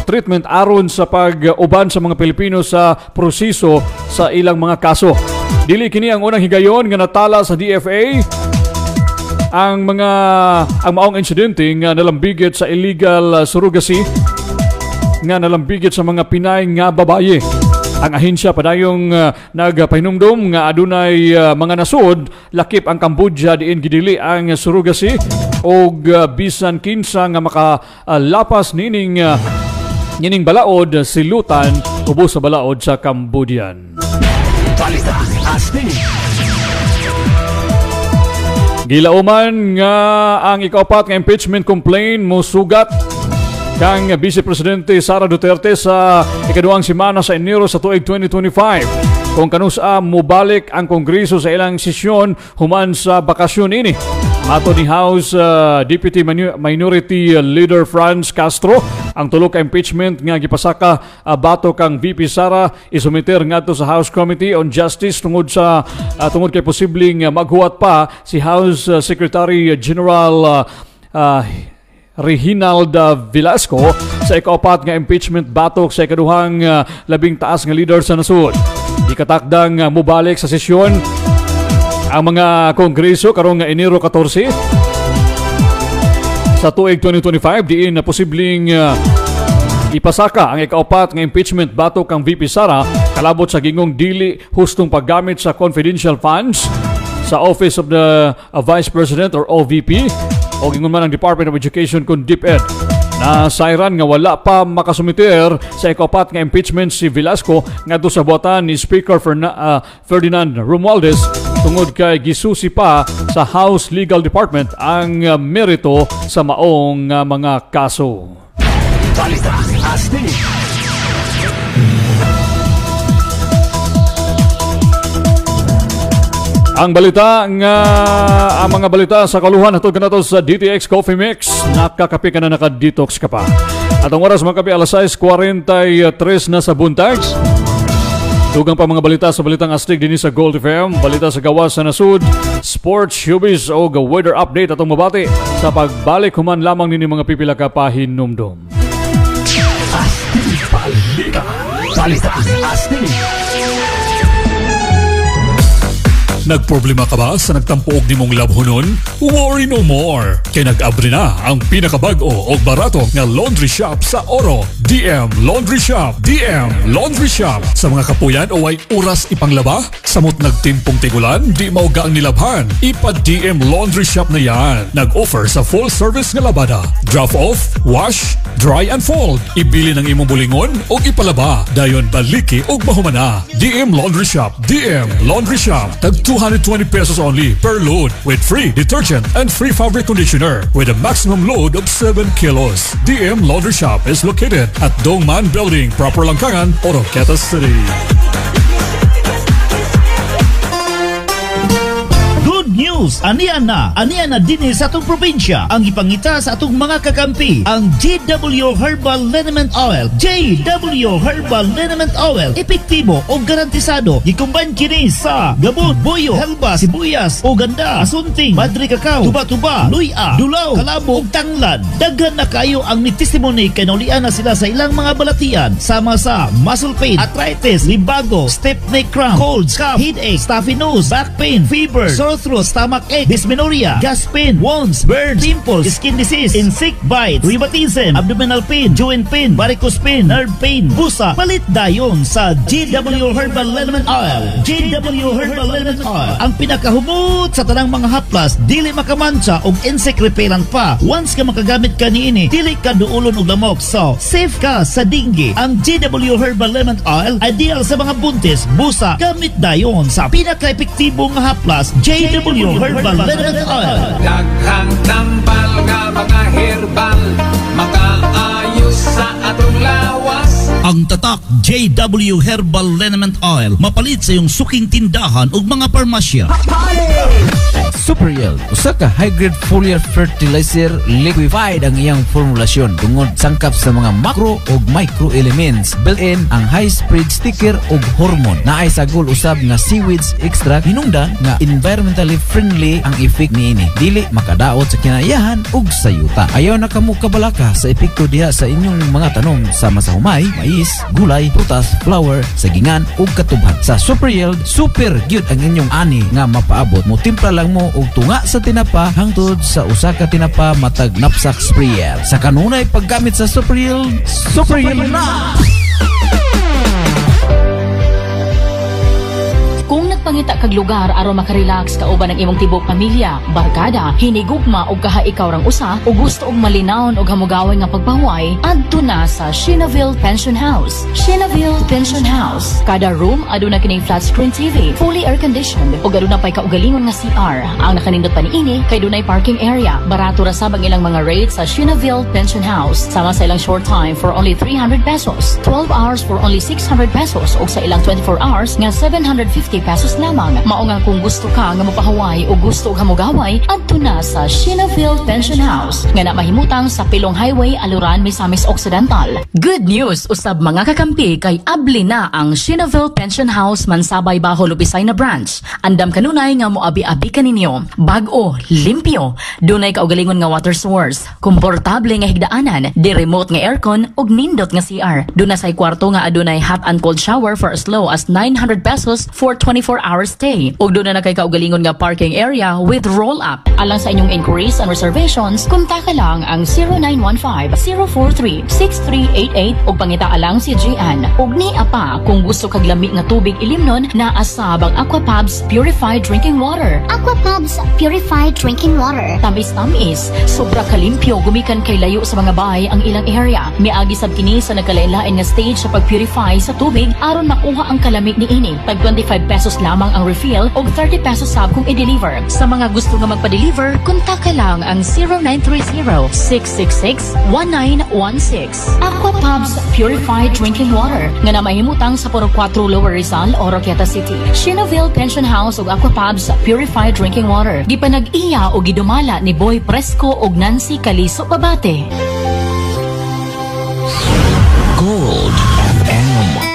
treatment aron sa pag-uban sa mga Pilipino sa proseso sa ilang mga kaso. Dili kini ang unang higayon nga natala sa DFA ang maong insidente nga nalambigit sa illegal surrogacy nga nalambigit sa mga Pinay nga babaye. Ang ahensya padayong nagpahinumdum nga adunay mga nasud lakip ang Cambodia diin gidili ang surrogacy og bisan kinsa nga makalapas nining balaod silutan ubos sa balaod sa Cambodian. Gilauman nga ang ikaapat nga impeachment complaint mosugat kang Vice Presidente Sara Duterte sa ikaduhang semana sa Enero sa tuig 2025 kung kanusa mubalik ang Kongreso sa ilang sesyon human sa bakasyon ini. Ato ni House Deputy Minority Leader Franz Castro, ang tulo ka impeachment nga gipasaka bato kang VP Sara isumiter ngadto sa House Committee on Justice tungod kay posibleng maghuwat pa si House Secretary General Reginald Velasco sa ikaapat nga impeachment batok sa ikaduhang labing taas nga leader sa nasud. Ikatakdang mubalik sa sesyon ang mga Kongreso karong nga Enero 14 sa tuig 2025 diin na posibleng ipasaka ang ikaapat nga impeachment batok kang VP Sara kalabot sa gingong dili hustong paggamit sa confidential funds sa Office of the Vice President or OVP o gingon man ang Department of Education kung DepEd. Na sayran nga wala pa makasumiter sa ikaapat nga impeachment si Velasco ngadto sa buhatan ni Speaker Ferdinand Romualdez tungod kay gisusi pa sa House Legal Department ang merito sa maong mga kaso. Ang mga balita sa kaluhan hatod kanato sa DTX Coffee Mix. Nakakape ka na naka-detox ka pa. At ang oras mga kape alas 6:43 na sa buntag. Dugang pa mga balita sa Balitang Astig din sa Gold FM, balita sa gawas sa nasud, sports, showbiz o weather update atong mabati sa pagbalik human lamang nini mga pipila ka pahinumdum. Balita Astig. Nagproblema ka ba sa nagtampuog ni mong labhonon? Worry no more! Kaya nag-abri na ang pinakabago o barato nga laundry shop sa Oro. DM Laundry Shop. DM Laundry Shop. Sa mga kapuyan o ay oras ipanglaba? Samot nagtimpong tigulan? Di mauga ang nilabhan? Ipa-DM Laundry Shop na yan. Nag-offer sa full service nga labada. Drop off, wash, dry and fold. Ibili ng imong bulingon o ipalaba. Dayon baliki o mahumana. DM Laundry Shop. DM Laundry Shop. Tag 220 pesos only per load with free detergent and free fabric conditioner with a maximum load of 7 kilos. DM Laundry Shop is located at Dongman Building, Proper Langkangan, Oroquieta City. News, aniya na din sa atong probinsya ang ipangita sa atong mga kakampi ang JW Herbal Liniment Oil. JW Herbal Liniment Oil, epektibo o garantisado gikumbine kini sa gabon, buyo, helba, sibuyas o ganda, asunting, madri kakao, tuba-tuba, luya, dulaw, kalabo ug tanglad. Daghan na kayo ang ni testimony kay naulian na sila sa ilang mga balatian sama sa muscle pain, arthritis, libago, stiff neck cramp, colds, cough, headache, stuffy nose, back pain, fever, sore throat, stomach ache, dysmenorrhea, gas pain, wounds, burns, pimples, skin disease, insect bites, rheumatism, abdominal pain, joint pain, varicose pain, nerve pain, busa. Palit dayon sa JW Herbal Liniment Oil. JW Herbal Liniment Oil, ang pinakahumot sa tanang mga haplas, dili makamansa og insect repellent pa. Once ka makagamit ka niini, dili ka duulon og lamok. So, safe ka sa dengue. Ang JW Herbal Liniment Oil, ideal sa mga buntis, busa. Gamit dayon sa pinaka-epektibo nga haplas, JW Herbal Liniment Oil. Daghang tambal nga mga herbal makaayos sa atong lawas. Ang tatak JW Herbal Liniment Oil mapalit sa iyong suking tindahan ug mga parmasya. Super Yield, usa ka high-grade foliar fertilizer liquefied ang iyang formulasyon tungod sangkap sa mga macro ug micro elements. Built-in ang high spread sticker ug hormone. Naay sagol usab nga seaweeds extract hinungdan nga environmentally friendly ang effect niini. Dili makadaot sa kinayahan ug sayuta. Ayaw na kamo kabalaka sa epekto diha sa inyong mga tanom sama sa humay, mais, gulay, prutas, flour, sagingan ug katubhan. Sa Super Yield, super gyud ang inyong ani nga mapaabot. Mo timpla lang mo og tunga sa tinapa hangtod sa usa ka tinapa matag knapsack sprayer. Sa kanunay paggamit sa Super Yield na! Kung nagpangita kag lugar aron makarelax kauban ang imong tibok pamilya, barkada, hinigugma o kaha ikaw rang usa o gusto og malinawon og hamugaway nga pagpahuway, adto na sa Shinaville Pension House. Shinaville Pension House. Kada room aduna kining flat screen TV, fully air conditioned ug aduna pay kaugalingon nga CR. Ang nakanindot pa niini kay dunay parking area. Barato ra sab ang ilang mga rates sa Shinaville Pension House. Sama sa ilang short time for only 300 pesos, 12 hours for only 600 pesos ug sa ilang 24 hours nga 750 pesos lamang. Mao nga kung gusto ka nga mapahawaay o gusto og hamugaway, adto na sa Shinaville Pension House nga mahimutang sa Pilong Highway, Aluran, Misamis Occidental. Good news usab mga kakampi kay abli na ang Shinaville Pension House Mansabay, Baho, Lubisay na branch. Andam kanunay nga moabi-abi kaninyo. Bag-o, limpyo, dunay kaugalingon nga water source, komportable nga higdaanan, di remote nga aircon ug nindot nga CR. Duna say kwarto nga adunay hot and cold shower for as low as 900 pesos for 24-hour stay. Ug doon na kay kaugalingon nga parking area with roll-up. Alang sa inyong inquiries and reservations, kontak lang ang 0915-043-6388 ug pangita alang si Gian. Ug ni apa kung gusto kag lami nga tubig ilimnon na asab ang Aquapubs Purified Drinking Water. Aquapubs Purified Drinking Water. Tamis-tamis, sobra kalimpyo gumikan kay layo sa mga bahay ang ilang area. Miagi sab kini sa nagkalain-lain nga stage sa pag-purify sa tubig aron makuha ang kalamig niini. Tag 25 pesos lamang ang refill o 30 pesos sab kung i-deliver. Sa mga gusto nga magpa-deliver, kontak lang ang 0930-666-1916. Aquapubs Purified Drinking Water nga mahimutang sa Puro 4 Lower Rizal, Oroquieta City. Shinaville Pension House ug Aquapubs Purified Drinking Water. Gipanag-iya o gidumala ni Boy Presco ug Nancy Caliso Babate. Gold FM.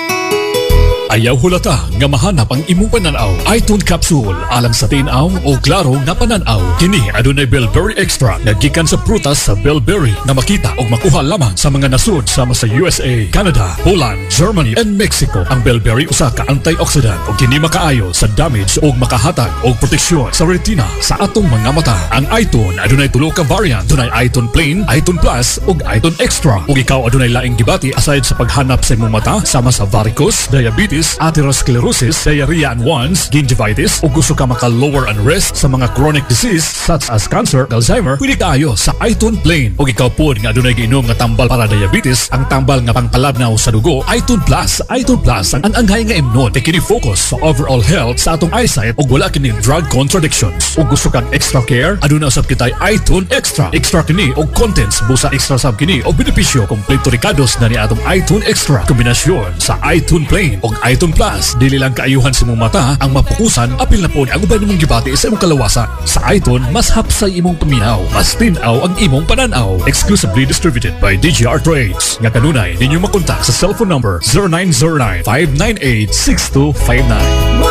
Ayaw hulata nga mahanap ang imong pananaw. iTunes Capsule alang sa tinaw o klaro nga pananaw. Kini adunay Bellberry Extra nga gikan sa prutas sa Bellberry na makita o makuha lamang sa mga nasud sama sa USA, Canada, Poland, Germany, and Mexico. Ang Bellberry usa ka antioxidant o kini makaayo sa damage o makahatag o proteksyon sa retina sa atong mga mata. Ang iTunes adunay tulo ka variant. Dunay iTunes Plain, iTunes Plus ug iTunes Extra. Ug ikaw adunay laing gibati aside sa paghanap sa imong mata sama sa varicose, diabetes, atherosclerosis, diarrhea and wands, gingivitis, o gusto ka maka-lower and rest sa mga chronic disease such as cancer, Alzheimer, pwede kaayo sa iTunes Plain. O ikaw po nga dunay giinom nga tambal para diabetes, ang tambal nga pangpalabnaw sa dugo, iTunes Plus. iTunes Plus ang anghay nga imnon kay kini focus sa overall health sa atong eyesight o wala kini drug contradictions. O gusto kang extra care, aduna usab kitay iTunes Extra. Extra kini og contents busa extra sab kini og benepisyo kompleto rikados na ni atong iTunes Extra. Kombinasyon sa iTunes Plain og iTunes Plus, dili lang kaayuhan sa imong mata ang mapukusan, apil na po ni ang uban nimong gibati sa imong kalawasan. Sa iTunes, mas hapsay imong paminaw, mas tinaw ang imong pananaw. Exclusively distributed by DGR Trades. Nga kanunay, ninyo makontak sa cellphone number 0909-598-6259.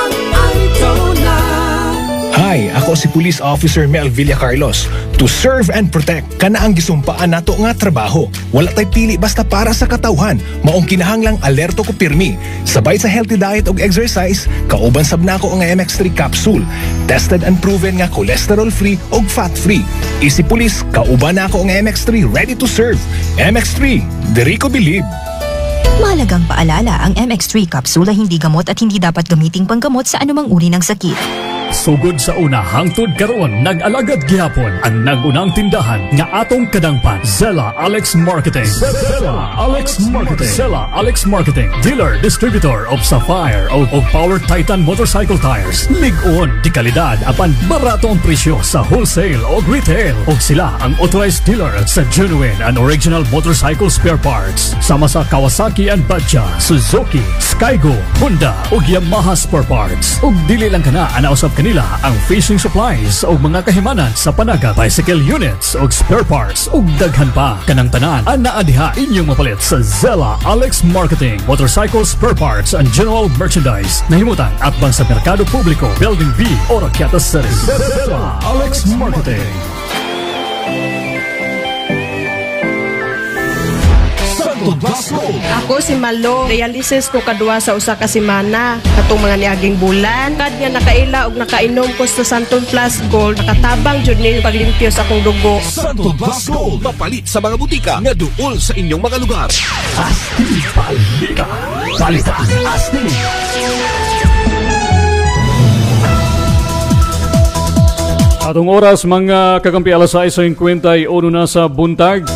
Hi, ako si Police Officer Mel Villacarlos. To serve and protect, kana ang gisumpaan nato nga trabaho. Wala tay pili basta para sa katawhan. Maong kinahanglang alerto ko pirmi. Sabay sa healthy diet og exercise, kauban sab nako ang MX3 capsule. Tested and proven nga cholesterol-free og fat-free. Easy Police, kauban nako ang MX3 ready to serve. MX3, diri ko believe. Mahalagang paalala, ang MX3 capsule ay hindi gamot at hindi dapat gamiting panggamot sa anumang uri ng sakit. Sugod sa una hangtod karon nag-alagad gihapon ang nagunang tindahan nga atong kadangpan. Zella Alex Marketing. Zella Alex Marketing. Zella Alex Marketing. Dealer, distributor of Sapphire o Power Titan motorcycle tires. Lig-on di kalidad apan barato ang presyo sa wholesale o retail. O sila ang authorized dealer sa genuine and original motorcycle spare parts. Sama sa Kawasaki and Badja, Suzuki, Skygo, Honda o Yamaha spare parts. O dili lang kana anausap kanila ang fishing supplies o mga kahimanan sa panaga, bicycle units o spare parts o daghan pa. Kanang tanan ana adiha inyong mapalit sa Zella Alex Marketing. Motorcycle spare parts and general merchandise. Nahimutan at bang sa Merkado Publiko, Building B, Oroquieta City. Zella Alex Marketing. Ako si Malo, dialysis ko kadua sa usa ka semana. Katong mga niaging bulan, kad nga nakaila og nakainom ko sa Santon Plus Gold, nakatabang jud ni paglimpyo sa akong dugo. Santon Plus Gold, mapalit sa mga butika nga duol sa inyong mga lugar. Astig Palika. Palitan Astig. Atong oras mga kakampi alas 6:51 na sa buntag.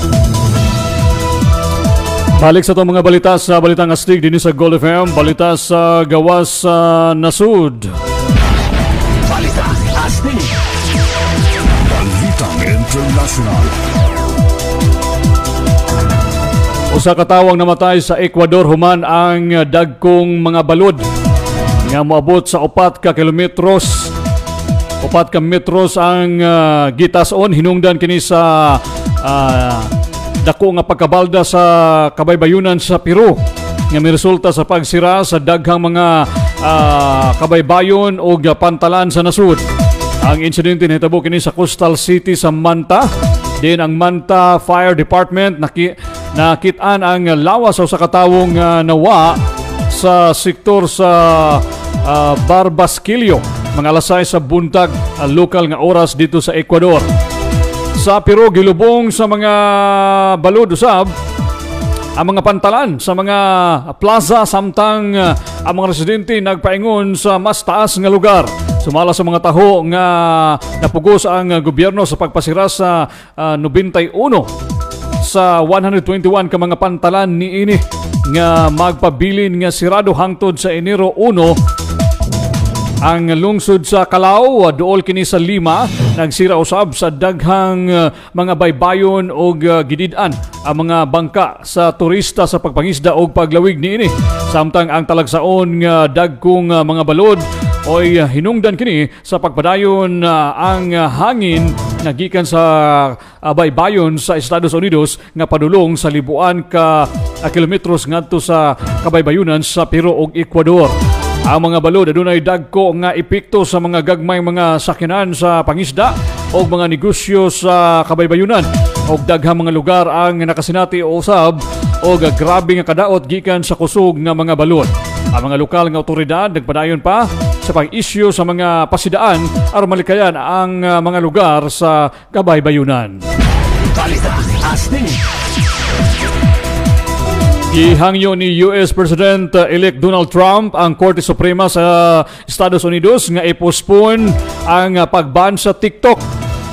Balik sa itong mga balita sa Balitang Astig din sa Gold FM. Balita sa gawas sa Nasud. Balitang Astig. Balitang International. Usa ka tawang namatay sa Ecuador human ang dagkong mga balod nga moabot sa 4 ka kilometros. 4 ka metros ang gitason hinungdan kini sa dako nga pagkabalda sa kabaybayunan sa Peru nga miresulta sa pagsira sa daghang mga kabaybayon o pantalan sa nasud. Ang insidente nahitabo kini sa Coastal City sa Manta. Din ang Manta Fire Department nakitaan ang lawas sa usa ka tawong nawa sa sektor sa Barbasquillo mga alas 6 sa buntag lokal nga oras dito sa Ecuador. Sa Peru, gilubong sa mga balod usab ang mga pantalan sa mga plaza samtang ang mga residente nagpaingon sa mas taas nga lugar. Sumala sa mga taho nga napugos ang gobyerno sa pagpasira sa 91 sa 121 ka mga pantalan niini nga magpabilin nga sirado hangtod sa Enero 1. Ang lungsod sa Calao, duol kini sa Lima, nagsira usab sa daghang mga baybayon o gidid-an ang mga bangka sa turista sa pagpangisda o paglawig niini. Samtang ang talagsaon nga dagkong mga balod oy hinungdan kini sa pagpadayon ang hangin nagikan sa baybayon sa Estados Unidos nga padulong sa libuan ka kilometros ngadto sa kabaybayunan sa Peru ug Ecuador. Ang mga balod adunay dagko nga epekto sa mga gagmay mga sakyanan sa pangisda o mga negosyo sa kabaybayunan o daghang mga lugar ang nakasinati o usab o grabe nga kadaot gikan sa kusog nga mga balod. Ang mga lokal nga otoridad nagpadayon pa sa pag-isyu sa mga pasidaan aron malikayan ang mga lugar sa kabaybayunan. Balitang Astig. Gihangyo ni US President-elect Donald Trump ang Korte Suprema sa Estados Unidos nga i-postpone ang pagban sa TikTok.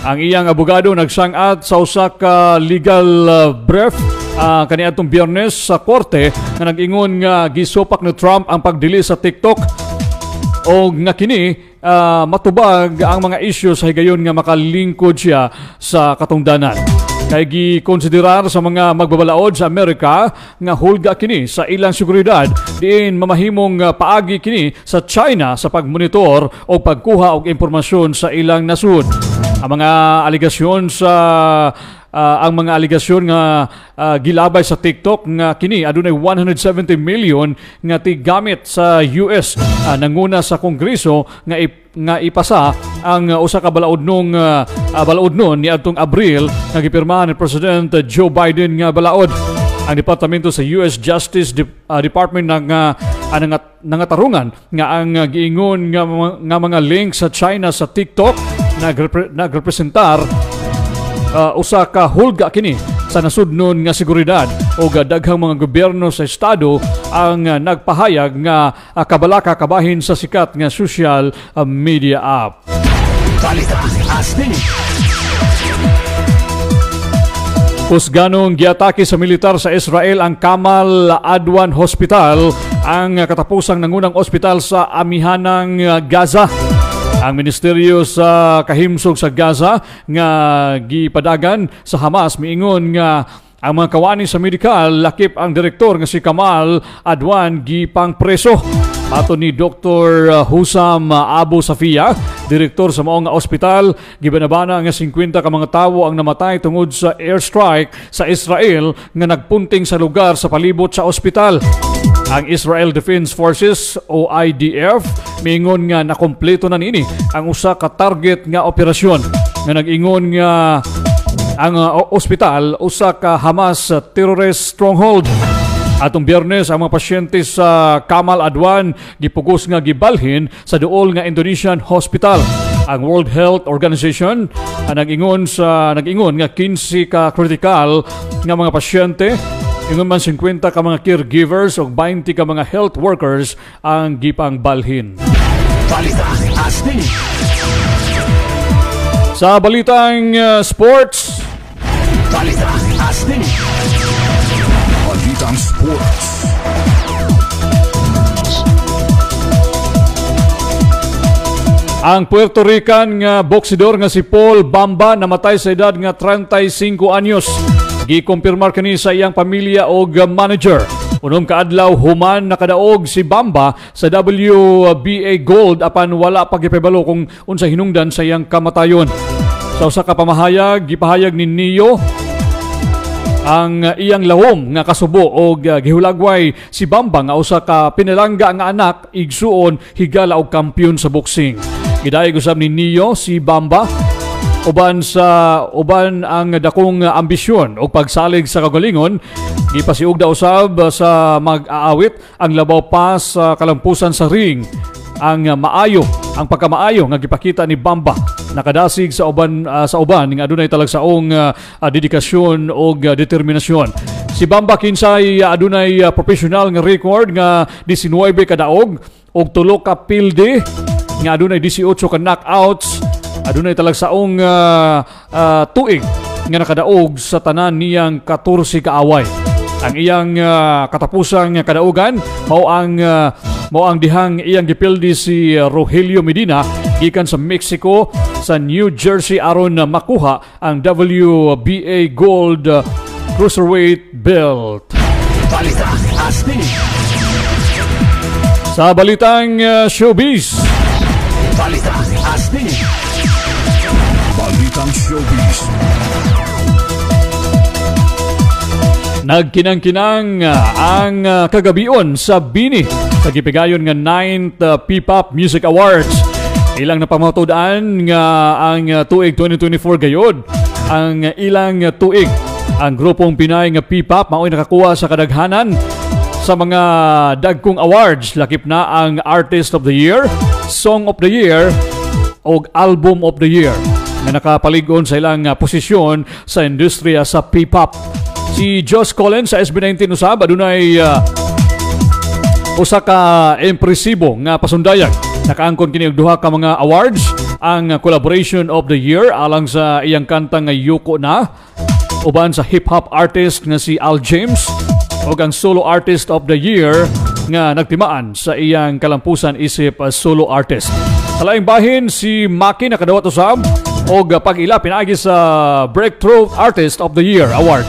Ang iyang abogado nagsang-at sa usa ka legal brief kaniadtong Biyernes sa korte nga nag-ingon nga gisupak ni Trump ang pagdili sa TikTok o nga kini matubag ang mga issue sa higayon nga makalingkod siya sa katungdanan. Kay gikonsiderar sa mga magbabalaod sa Amerika nga hulga kini sa ilang seguridad diin mamahimong paagi kini sa China sa pagmonitor o pagkuha og impormasyon sa ilang nasud. Ang mga aligasyon sa ang mga aligasyon nga gilabay sa TikTok nga kini adunay 170 million nga tigamit sa US nanguna sa Kongreso nga ipasa ang usa ka balaodnon niadtong Abril nga gipirmahan ni President Joe Biden nga balaod. Ang departamento sa US Justice Department nangatarungan nga ang giingon nga mga link sa China sa TikTok nagrepresentar usa ka hulga kini sa nasudnon nga seguridad o daghang mga gobyerno sa estado ang nagpahayag nga kabalaka kabahin sa sikat nga social media app. Husganong giatake sa militar sa Israel ang Kamal Adwan Hospital, ang katapusang nangunang ospital sa amihanang Gaza. Ang ministeryo sa kahimsog sa Gaza nga gipadagan sa Hamas miingon nga ang mga kawani sa medikal lakip ang direktor nga si Kamal Adwan gipang preso. Ato ni Dr. Husam Abu Safia, direktor sa maong nga ospital, gibanabana nga 50 ka mga tawo ang namatay tungod sa airstrike sa Israel nga nagpunting sa lugar sa palibot sa ospital. Ang Israel Defense Forces o IDF miingon nga nakompleto na nini ang usa ka target nga operasyon nga nag-ingon nga ang ospital usa ka Hamas terrorist stronghold. Atong Biyernes ang mga pasyente sa Kamal Adwan gipugos nga gibalhin sa duol nga Indonesian hospital. Ang World Health Organization nag-ingon nga 15 ka critical nga mga pasyente, ingon man 50 ka mga caregivers ug 20 ka mga health workers ang gipang balhin. Sa balitang sports, Balitang Sports. Ang Puerto Rican nga boksidor nga si Paul Bamba namatay sa edad nga 35 anyos. Gikumpirmar kani sa iyang pamilya og manager. Unom kaadlaw human nakadaog si Bamba sa WBA Gold apan wala pa gipahibalo kung unsa hinungdan sa iyang kamatayon. Sa usa ka pamahayag gipahayag ni Neo ang iyang lahom nga kasubo og gihulagway si Bamba nga usa ka pinalangga nga anak, igsuon, higala og kampiyon sa boxing. Gidayeg usab ni Neo si Bamba uban ang dakong ambisyon og pagsalig sa kagalingon. Gipasiugda usab sa mag-aawit ang labaw pa sa kalampusan sa ring. Ang pagkamaayo nga gipakita ni Bamba nakadasig sa uban nga adunay talagsaong dedikasyon o determinasyon. Si Bamba kinsay adunay professional nga record nga 19 kadaog og 3 ka pilde nga adunay 18 ka knockouts. Adunay talagsaong tuig nga nakadaog sa tanan niyang 14 ka away. Ang iyang katapusang kadaugan mao ang dihang iyang gipildi si Rogelio Medina gikan sa Mexico sa New Jersey aron makuha ang WBA Gold Cruiserweight belt. Sa balitang showbiz. Balitang showbiz. Nagkinang-kinang ang kagabion sa Bini sa gipigayon nga 9th P-Pop Music Awards. Ilang napamatudan nga ang tuig 2024 gayod. Ang ilang tuig ang grupong Pinay nga P-Pop mao'y nakakuha sa kadaghanan sa mga dagkong awards. Lakip na ang Artist of the Year, Song of the Year o Album of the Year na nakapaligon sa ilang posisyon sa industriya sa P-Pop. Si Josh Collins sa SB19 usab adunay usa ka impresibo nga pasundayag. Nakaangkon kini og duha ka mga awards, ang Collaboration of the Year alang sa iyang kanta nga Yuko Na, uban sa hip hop artist nga si Al James, ug ang Solo Artist of the Year nga nagtimaan sa iyang kalampusan isip solo artist. Sa laing bahin si Maki nakadawat usab og pag-ila pinaagi sa Breakthrough Artist of the Year award.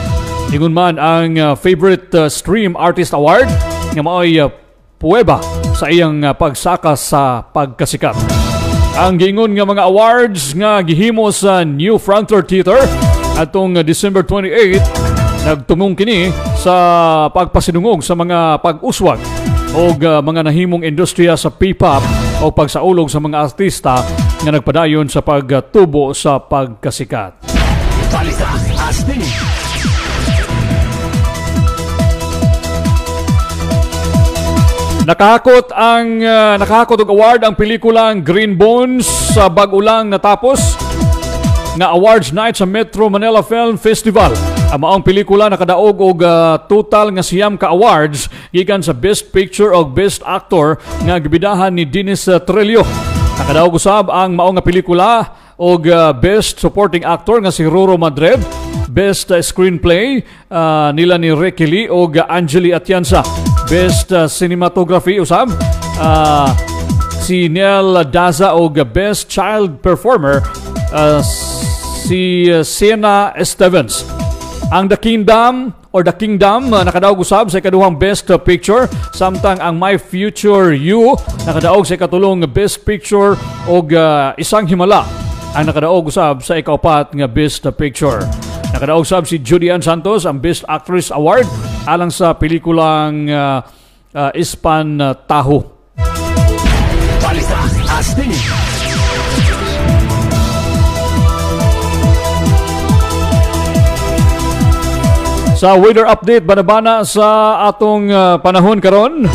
Ingon man ang Favorite Stream Artist Award nga mao'y puweba sa iyang pagsaka sa pagkasikat. Ang giingon nga mga awards nga gihimo sa New Frontier Theater atong December 28 nagtungong kini sa pagpasinungog sa mga pag-uswag o mga nahimong industriya sa P-Pop o pagsaulog sa mga artista nga nagpadayon sa pagtubo sa pagkasikat. Nakahakot og award ang pelikulang Green Bones sa bag-ulang natapos nga awards night sa Metro Manila Film Festival. Ang maong pelikula nakadaog og total nga siyam ka awards gikan sa Best Picture o Best Actor nga gibidahan ni Dennis Trillo. Nakadaog usab ang maong nga pelikula og Best Supporting Actor nga si Roro Madrid, Best Screenplay nila ni Ricky Lee og Angeli Atienza, Best Cinematography usab si Neil Daza og Best Child Performer si Sienna Estevens. Ang The Kingdom nakadaog usab sa ikaduhang Best Picture, samtang ang My Future You nakadaog sa ikatulong Best Picture og Isang Himala ang nakadaog usab sa ikaupat nga Best Picture. Nakadaog usab si Judy Ann Santos ang Best Actress Award alang sa pelikulang Ispan Taho. Balita Astig. Sa weather update, banabana sa atong panahon karon.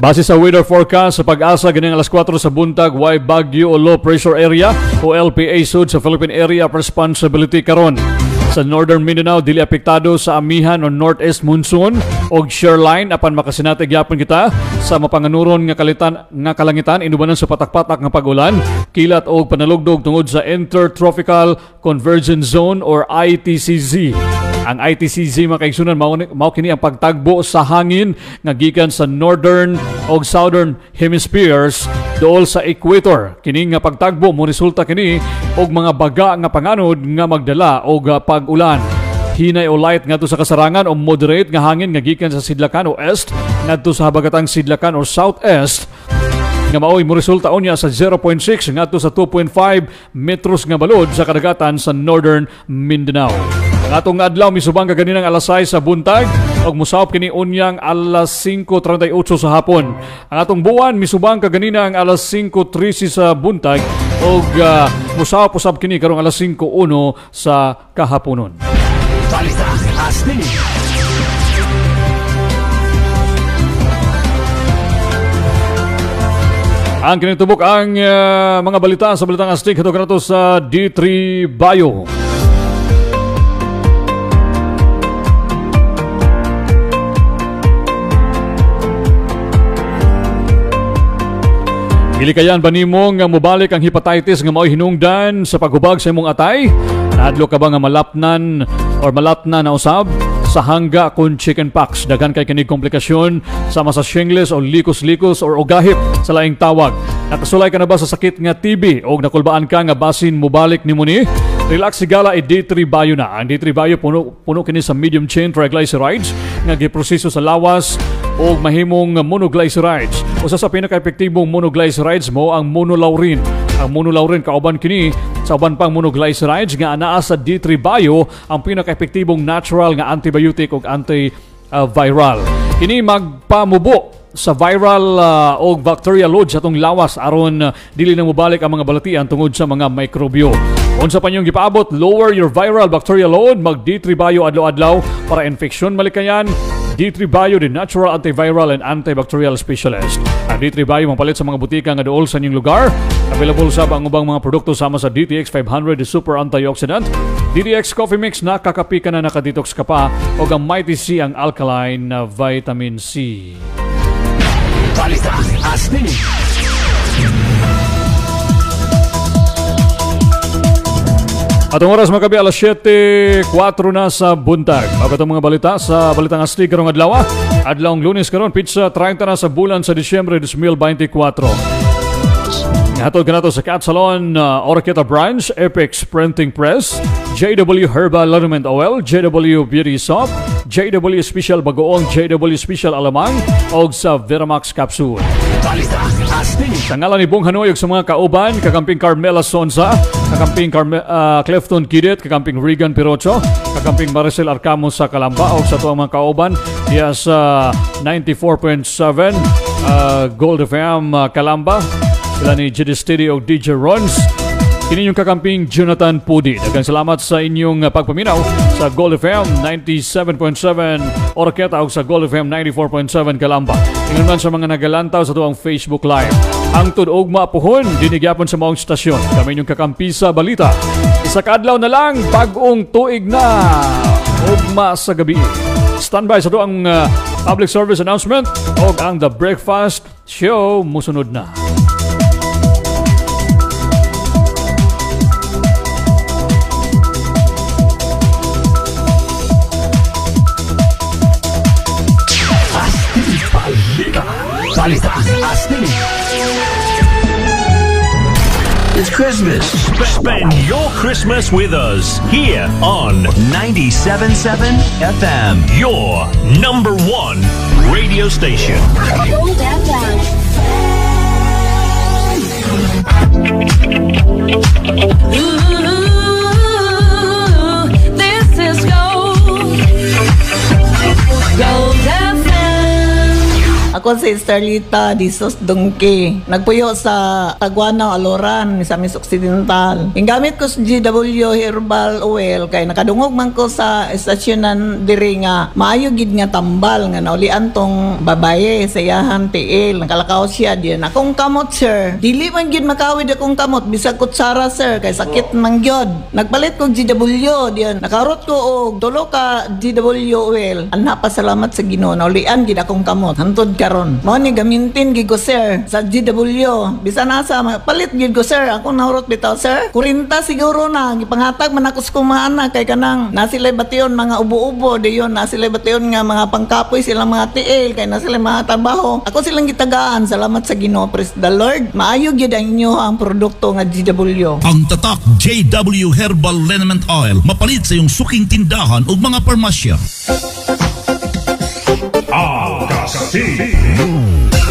Base sa weather forecast sa pag-asa ganing alas 4 sa buntag, way bagyo o low pressure area o LPA sud sa Philippine Area of Responsibility karon. Sa Northern Mindanao dili apektado sa amihan o northeast monsoon og shear line apan makasinati gyapon kita sa mapanganuron nga kalangitan inubanan sa patak-patak nga pag-ulan, kilat og panalugdog tungod sa Intertropical Convergence Zone or ITCZ. Ang ITCZ makaigsunan mao kini ang pagtagbo sa hangin nga gikan sa northern o southern hemispheres duol sa equator. Kini nga pagtagbo mo resulta kini og mga baga nga panganod nga magdala og pag-ulan. Hinay o light ngadto sa kasarangan o moderate nga hangin nga gikan sa sidlakan o east ngadto sa habagatang sidlakan o southeast nga maoy mo resulta unya sa 0.6 ngadto sa 2.5 metros nga balod sa kadagatan sa northern Mindanao. Atong adlaw misubang kaganinang alas 6 sa buntag ug musawop kini unyang alas 5:38 sa hapon. Ang atong buwan misubang kaganinang alas 5:13 sa buntag ug musawop usab kini karong alas 5:01 sa kahaponon. Balita Astig. Ang kinitubok ang mga balita sa Balitang Astig hatod kanato sa D3 Bayo. Gilikayan ba nimo nga mobalik ang hepatitis nga mao'y hinungdan sa paghubag sa imong atay? Naadlo ka ba nga malatnan na usab sa hangga kun chickenpox? Daghan kay kinig komplikasyon sama sa shingles o likos-likos or ugahip sa laing tawag. Nakasulay ka na ba sa sakit nga TB o nakulbaan ka nga basin mobalik nimo ni? Relax sigala D3 Bio na. Ang D3 Bio puno kini sa medium chain triglycerides nga giproseso sa lawas o mahimong monoglycerides. Usa sa pinaka-epektibong monoglycerides mo ang monolaurin. Ang monolaurin kauban kini sa uban pang monoglycerides nga anaa sa D3 Bio ang pinaka-epektibong natural nga antibiotic ug antiviral. Kini magpamubo sa viral o bacterial load sa atong lawas aron dili na mobalik ang mga balatian tungod sa mga mikrobyo. Unsa pa niyong gipaabot, lower your viral bacterial load, mag D3 Bio adlaw-adlaw para infeksyon malikayan. D3 Bio, the natural antiviral and antibacterial specialist. Ang D3 Bio mapalit sa mga butika nga duol sa inyong lugar. Available sa ang ubang mga produkto sama sa DTX 500 the super antioxidant, DTX Coffee Mix na kakapi ka na nakadetox ka pa, o ang Mighty C ang alkaline na vitamin C. Balita Astig. Atong oras magabi alas 7:04 na sa buntag. Bago itong mga balita sa Balitang Astig karong adlaw. Adlawng Lunes karon, pizza 30 na sa bulan sa Disyembre 2024. Hatod ka na to sa Cat Salon, Orqueta Branch, Apex Printing Press, JW Herbal Liniment Oil, JW Beauty Soap, JW Special Bagoong, JW Special Alamang, o sa Veramax Capsule. Sa ngalan ni Bong Hanoy sa mga kauban, kakamping Carmela Sonza, kakamping Clifton Kidit, kakamping Regan Pirocho, kakamping Maricel Arcamo sa Kalamba, o sa tuwang mga kauban, diya sa 94.7 Gold FM Kalamba, Sila ni GD Steady o DJ Rons. Kini yung kakamping Jonathan Pudi. Daghang salamat sa inyong pagpaminaw sa Gold FM 97.7 Oroqueta o sa Gold FM 94.7 Calamba. Ingon man sa mga nagalantaw sa tuwang Facebook Live. Ang tunog maapuhon, dinigyapon sa maong stasyon. Kami inyong kakampi sa balita. Isa kadlaw na lang, bagong tuig na. Ugma sa gabi. Standby sa tuwang public service announcement o ang The Breakfast Show musunod na. Balita Astig. It's Christmas. Spend your Christmas with us here on 97.7 FM, your number one radio station. This is gold. Gold FM. Ako si Starlita Disos Dungki. Nagpuyo sa Taguana, Aloran, Misamis Occidental. Inggamit ko sa GW Herbal Oil kay nakadungog man ko sa estasyonan diri nga maayo gid nga tambal nga naulian tong babaye sa iyahan PL. Nakalakaw siya diyan. Akong kamot sir. Dili man gid makawid akong kamot bisag kutsara sir kay sakit man gyud. Nagpalit ko GW diyan. Nakarot ko og tulo ka GW oil. Anha pa salamat sa Ginoo naulian gid akong kamot. Hantod karon. Mao ni gamintin gid ko sir sa GW. Bisan asa palit gid ko sir. Ako nahurot bitaw sir. 40 siguro na gipanghatag man ako sa kumana kay kanang nasilay bation mga ubo-ubo dayon nasilay bation nga mga pangkapoy sila mga TL kay nasilay mga trabaho. Ako silang gitagaan. Salamat sa Ginoo. Praise the Lord. Maayo gid ang inyo ang produkto nga GW. Ang tatak JW Herbal Liniment Oil mapalit sa iyong suking tindahan ug mga parmasya.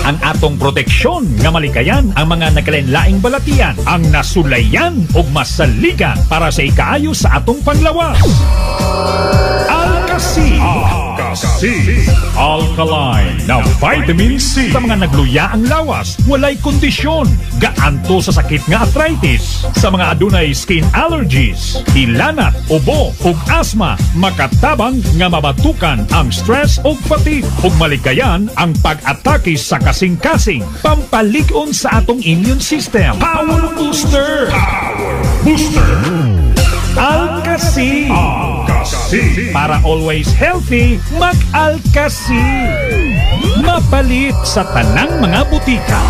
Ang atong proteksyon nga malikayan ang mga nagkalain-laing balatian, ang nasulayan o masaligan para sa ikaayo sa atong panglawas. Alkasi. Alkaline na vitamin C sa mga nagluya ang lawas, walay kondisyon, gaanto sa sakit nga arthritis, sa mga adunay skin allergies, hilanat, ubo ug asthma, makatabang nga mabatukan ang stress ug fatigue ug malikayan ang pag-atake sa kasing-kasing, pampalig-on sa atong immune system. Power Booster. Alkasi. Para always healthy, mag-Alkasi. Mapalit sa tanang mga butika.